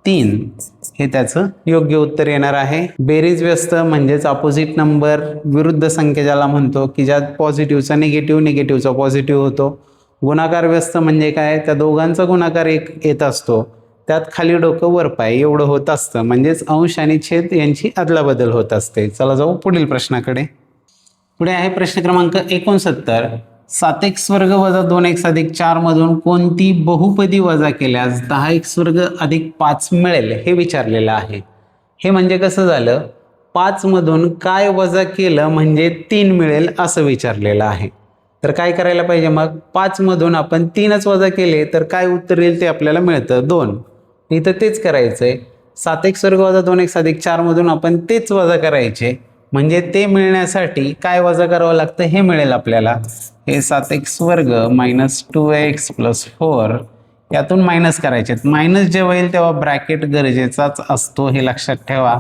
3 हे त्याचं योग्य उत्तर येणार आहे. बेरीज व्यस्त म्हणजेच अपोजिट नंबर विरुद्ध संख्या ज्याला म्हणतो की ज्यात पॉझिटिव्हचा निगेटिव्ह निगेटिव्हचा पॉझिटिव्ह होतो. गुणाकार व्यस्त म्हणजे काय, त्या दोघांचा गुणाकार एक येत असतो, त्यात खाली डोकं वर पाय एवढं होत असतं, म्हणजेच अंश आणि छेद यांची अदलाबदल होत असते. चला जाऊ पुढील प्रश्नाकडे. पुढे आहे प्रश्न क्रमांक 69. 7x वर्ग वजा 2x अधिक 4 मधून कोणती बहुपदी वजा केल्यास 10x वर्ग अधिक 5 मिळेल हे विचारलेलं आहे. हे म्हणजे कसं झालं, 5 मधून काय वजा केलं म्हणजे 3 मिळेल असं विचारलेलं आहे. तर काय करायला पाहिजे मग, 5 मधून आपण 3च वजा केले तर काय उत्तर येईल ते आपल्याला मिळतं 2. इथं तेच करायचंय. 7x वर्ग वजा 2x अधिक 4 मधून आपण तेच वजा करायचे, म्हणजे ते मिळण्यासाठी काय वजा करावं लागतं हे मिळेल आपल्याला. हे 7x वर्ग मायनस 2x प्लस 4 यातून मायनस करायचे. मायनस जेव्हा येईल तेव्हा ब्रॅकेट गरजेचाच असतो हे लक्षात ठेवा,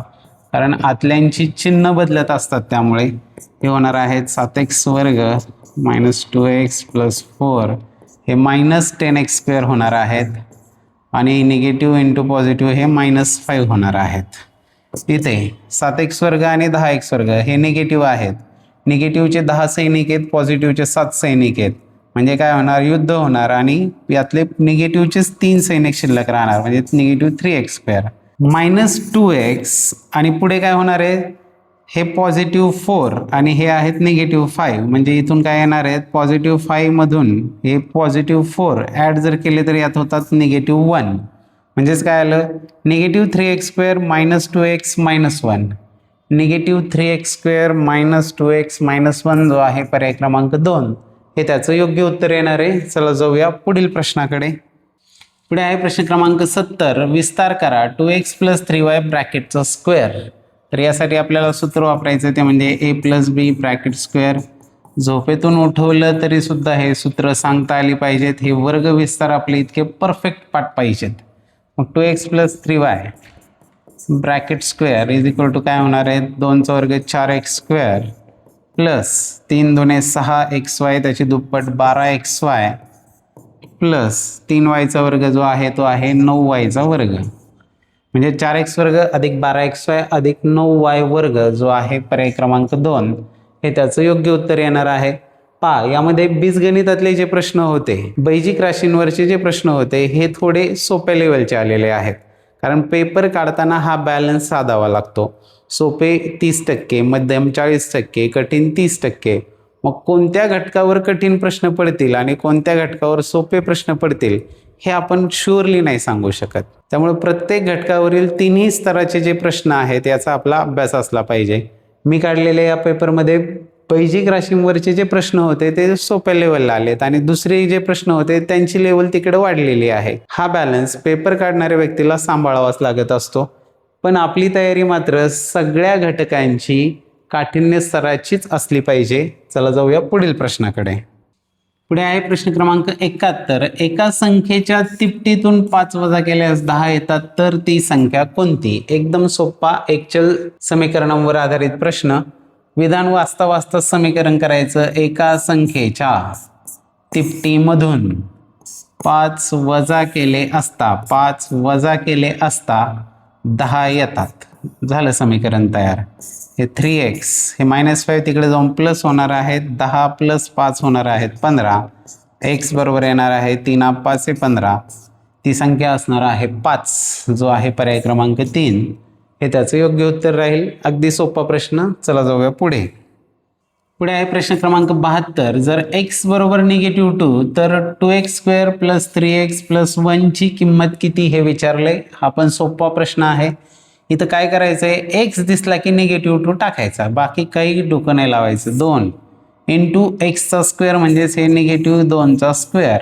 कारण आतल्यांची चिन्ह बदलत असतात. त्यामुळे हे होणार आहेत 7x वर्ग मायनस 2x प्लस 4 हे मायनस 10x² होणार आहेत आणि निगेटिव्ह इंटू पॉझिटिव्ह हे -5 होणार आहेत. इथे 7x वर्ग आणि 10x वर्ग हे निगेटिव्ह आहेत. निगेटिव्हचे 10 सैनिक आहेत, पॉझिटिव्हचे 7 सैनिक आहेत. म्हणजे काय होणार, युद्ध होणार आणि यातले निगेटिव्हचेच 3 सैनिक शिल्लक राहणार, म्हणजे -3x². -2x आणि पुढे काय होणार आहे, हे +4 आणि हे आहेत -5, म्हणजे इथून काय येणार आहेत, +5 मधून हे +4 ॲड जर केले तर यात होतात -1. म्हणजेच काय आलं, -3x² -2x -1. -3x² -2x -1 जो आहे पर्याय क्रमांक 2 हे त्याचं योग्य उत्तर येणार आहे. चला जाऊया पुढील प्रश्नाकडे. पुढे आहे प्रश्न क्रमांक 70. विस्तार करा 2x + 3y ब्रॅकेटचा स्क्वेअर. तर यासाठी आपल्याला सूत्र वापरायचं ते म्हणजे a+b ब्रॅकेट स्क्वेअर. झोपेतून उठवलं तरी सुद्धा हे सूत्र सांगता आली पाहिजेत. हे वर्ग विस्तार आपले इतके परफेक्ट पाठ पाहिजेत. मग 2x + 3y bracket square is equal to काय होणार आहे, 2चा वर्ग 4x² प्लस 3 दुणे 6xy त्याची दुप्पट 12xy प्लस 3y वर्ग जो आहे तो आहे 9y वर्ग. म्हणजे 4x² अधिक 12xy अधिक 9y वर्ग जो आहे पर्याय क्रमांक 2 हे त्याचं योग्य उत्तर येणार आहे. पहा, यामध्ये बीजगणितातले जे प्रश्न होते, बैजिक राशींवरचे जे प्रश्न होते हे थोडे सोप्या लेवलचे आलेले आहेत. कारण पेपर काढताना हा बॅलन्स साधावा लागतो. सोपे 30%, मध्यम 40%, कठीण 30%. मग कोणत्या घटकावर कठीण प्रश्न पडतील आणि कोणत्या घटकावर सोपे प्रश्न पडतील हे आपण शुअरली नाही सांगू शकत. त्यामुळे प्रत्येक घटकावरील 3ही स्तराचे जे प्रश्न आहेत याचा आपला अभ्यास असला पाहिजे. मी काढलेल्या या पेपरमध्ये बैजिक राशींवरचे जे प्रश्न होते ते सोप्या लेवलला आलेत आणि दुसरे जे प्रश्न होते त्यांची लेवल तिकडे वाढलेली आहे. हा बॅलन्स पेपर काढणाऱ्या व्यक्तीला सांभाळावाच लागत असतो. पण आपली तयारी मात्र सगळ्या घटकांची काठिण्य स्तराचीच असली पाहिजे. चला जाऊया पुढील प्रश्नाकडे. पुढे आहे प्रश्न क्रमांक 71. एका संख्येच्या तिपटीतून 5 वजा केल्यास 10 येतात तर ती संख्या कोणती? एकदम सोपा एकचल समीकरणांवर आधारित प्रश्न. विधान वाचता वाचता समीकरण करायचं. एका संख्येच्या तिपटीमधून 5 वजा केले असता 10 येतात. झालं समीकरण तयार. हे 3x हे -5 तिकडे जाऊन प्लस होणार आहेत. 10 + 5 होणार आहेत 15. x बरोबर येणार आहे 3 5 15. ती संख्या असणार आहे 5 जो आहे पर्याय क्रमांक 3 हे त्याचं योग्य उत्तर राहील. अगदी सोपा प्रश्न. चला जाऊया पुढे. पुढे आहे प्रश्न क्रमांक 72. जर x बरोबर -2 तर 2x² + 3x + 1 ची किंमत किती हे विचारले. हा पण सोपा प्रश्न आहे. इथं काय करायचंय, x दिसला की -2 टाकायचा, बाकी काही डोकं नाही लावायचं. 2 × x² म्हणजेच हे -2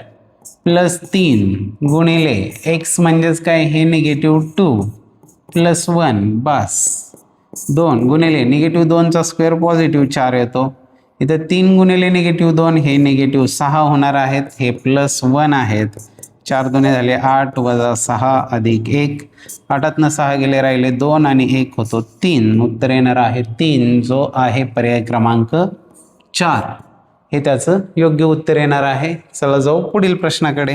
प्लस 3 गुणिले x म्हणजेच काय, हे -2 प्लस 1 बस. 2 गुणिले -2 पॉझिटिव्ह 4 येतो. इथं 3 गुणिले -2 हे -6 होणार आहेत. हे +1 आहेत. 4 दुणे झाले 8 वजा 6 अधिक 1. 8तनं 6 गेले राहिले 2 आणि 1 होतो 3. उत्तर येणार आहे 3 जो आहे पर्याय क्रमांक 4 हे त्याचं योग्य उत्तर येणार आहे. चला जाऊ पुढील प्रश्नाकडे.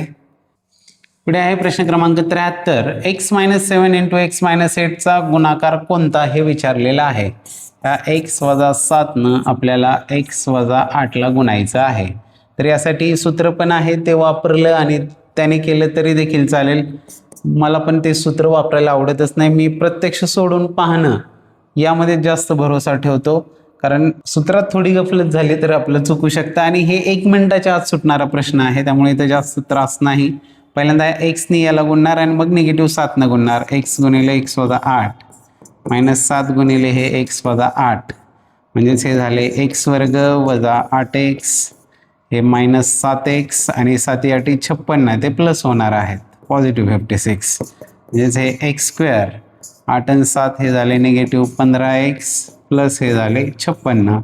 पुढे आहे प्रश्न क्रमांक 73. x - 7 × x - 8 चा गुणाकार कोणता हे विचारलेला आहे. या x - 7 आपल्याला x - 8 ला गुणायचं आहे. तर यासाठी सूत्र पण आहे ते वापरलं आणि त्याने केलं तरी देखील चालेल. मला पण ते सूत्र वापरायला आवडतच नाही. मी प्रत्यक्ष सोडून पाहणं यामध्ये जास्त भरोसा ठेवतो. कारण सूत्रात थोडी गफलत झाली तर आपलं चुकू शकतं आणि हे 1 मिनिटाच्या आत सुटणारा प्रश्न आहे. त्यामुळे इथं जास्त त्रास नाही. पहिल्यांदा x याला गुणणार आणि मग -7 गुणणार. x गुणिले x - 8 -7 गुणिले हे x - 8 म्हणजेच हे झाले x² वजा 8x हे -7x आणि 7 8 56 ते प्लस होणार आहेत +56 म्हणजेच हे x² 8 आणि 7 हे झाले -15x प्लस हे झाले 56.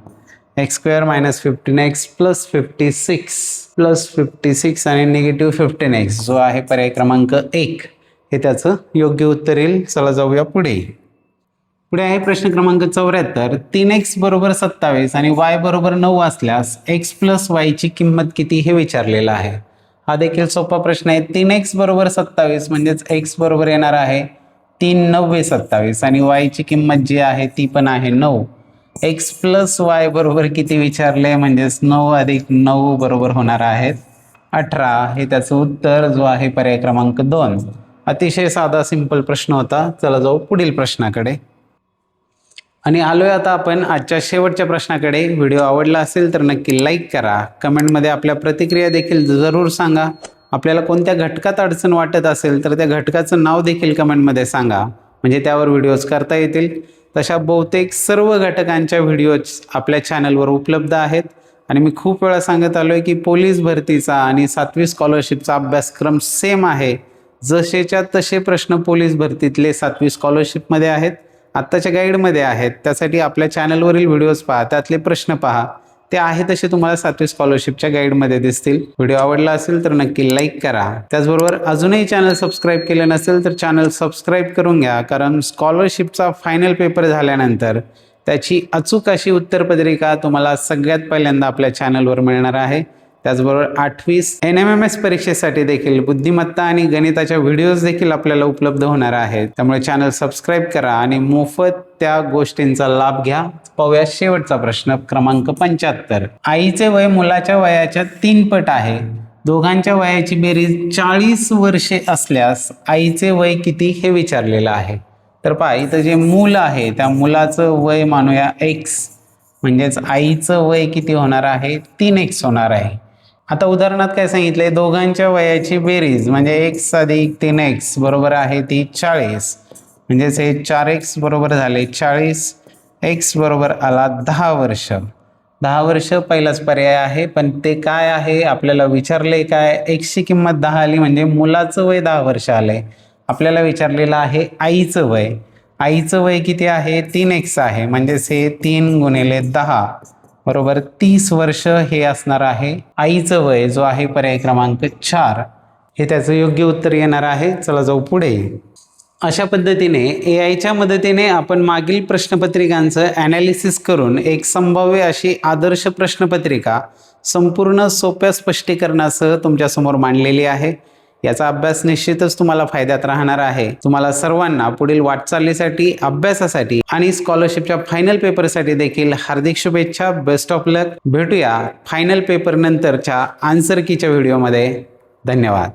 x² -15x प्लस 56 आणि -15x जो आहे पर्याय क्रमांक 1 हे त्याचं योग्य उत्तर येईल. चला जाऊया पुढे. पुढे आहे प्रश्न क्रमांक 74. 3x बरोबर 27 आणि y बरोबर 9 असल्यास x + y ची किंमत किती हे विचारलेलं आहे. हा देखील सोपा प्रश्न आहे. 3x बरोबर 27 म्हणजेच x बरोबर येणार आहे 3 9 27 आणि y ची किंमत जी आहे ती पण आहे 9. एक्स प्लस वाय बरोबर किती विचारले, म्हणजेच 9 अधिक 9 बरोबर होणार आहेत 18. हे त्याचं उत्तर जो आहे पर्याय क्रमांक 2. अतिशय साधा सिंपल प्रश्न होता. चला जाऊ पुढील प्रश्नाकडे. आणि आलोय आता आपण आजच्या शेवटच्या प्रश्नाकडे. व्हिडिओ आवडला असेल तर नक्की लाईक करा, कमेंटमध्ये आपल्या प्रतिक्रिया देखील जरूर सांगा. आपल्याला कोणत्या घटकात अडचण वाटत असेल तर त्या घटकाचं नाव देखील कमेंटमध्ये सांगा, म्हणजे त्यावर व्हिडिओज करता येतील. तशा बहुतेक सर्व घटकांच्या व्हिडिओज आपल्या चॅनलवर उपलब्ध आहेत. आणि मी खूप वेळा सांगत आलो आहे की पोलीस भरतीचा आणि 7वी स्कॉलरशिपचा अभ्यासक्रम सेम आहे. जसेच्या तसे प्रश्न पोलीस भरतीतले 7वी स्कॉलरशिपमध्ये आहेत, आत्ताच्या गाईडमध्ये आहेत. त्यासाठी आपल्या चॅनलवरील व्हिडिओज पहा, त्यातले प्रश्न पहा, ते आहे तसे तुम्हाला 7वी स्कॉलरशिपच्या गाईडमध्ये दिसतील. व्हिडिओ आवडला असेल तर नक्की लाईक करा. त्याचबरोबर अजूनही चॅनल सबस्क्राईब केलं नसेल तर चॅनल सबस्क्राईब करून घ्या, कारण स्कॉलरशिपचा फायनल पेपर झाल्यानंतर त्याची अचूक अशी उत्तरपत्रिका तुम्हाला सगळ्यात पहिल्यांदा आपल्या चॅनलवर मिळणार आहे. त्याचबरोबर 8वी NMMS परीक्षेसाठी देखील बुद्धिमत्ता आणि गणिताच्या व्हिडिओज देखील आपल्याला उपलब्ध होणार आहेत. त्यामुळे चॅनल सबस्क्राईब करा आणि मोफत त्या गोष्टींचा लाभ घ्या. पाहूया शेवटचा प्रश्न क्रमांक 75. आईचे वय मुलाच्या वयाच्या 3 पट आहे. दोघांच्या वयाची बेरीज 40 वर्षे असल्यास आईचे वय किती हे विचारलेलं आहे. तर पहा, इथं जे मूल आहे त्या मुलाचं वय मानूया x, म्हणजेच आईचं वय किती होणार आहे 3x होणार आहे. आता उदाहरणात काय सांगितलंय, दोघांच्या वयाची बेरीज म्हणजे x अधिक 3x बरोबर आहे ती 40, म्हणजेच हे 4x बरोबर झाले 40. x बरोबर आला 10 वर्ष. 10 वर्ष पहिलाच पर्याय आहे, पण ते काय आहे आपल्याला विचारले काय, x ची किंमत 10 आली म्हणजे मुलाचं वय 10 वर्ष आले. आपल्याला विचारलेलं आहे आईचं वय. आईचं वय किती आहे 3x आहे, म्हणजेच हे 3 गुणिले 10 बरोबर 30 वर्ष हे असणार आहे आईचं वय, जो आहे पर्याय क्रमांक 4. हे त्याचं योग्य उत्तर येणार आहे. चला जाऊ पुढे. अशा पद्धतीने AI मदतीने आपण मागील प्रश्नपत्रिकांचं ॲनालिसिस करून एक संभाव्य अशी आदर्श प्रश्नपत्रिका संपूर्ण सोप्या स्पष्टीकरणासह तुमच्यासमोर मांडलेली आहे. याचा अभ्यास निश्चितच तुम्हाला फायद्यात राहणार आहे. तुम्हाला सर्वांना पुढील वाटचालीसाठी, अभ्यासासाठी आणि स्कॉलरशिपच्या फायनल पेपरसाठी देखील हार्दिक शुभेच्छा. बेस्ट ऑफ लक. भेटूया फायनल पेपर नंतरच्या आन्सर कीच्या व्हिडिओमध्ये. धन्यवाद.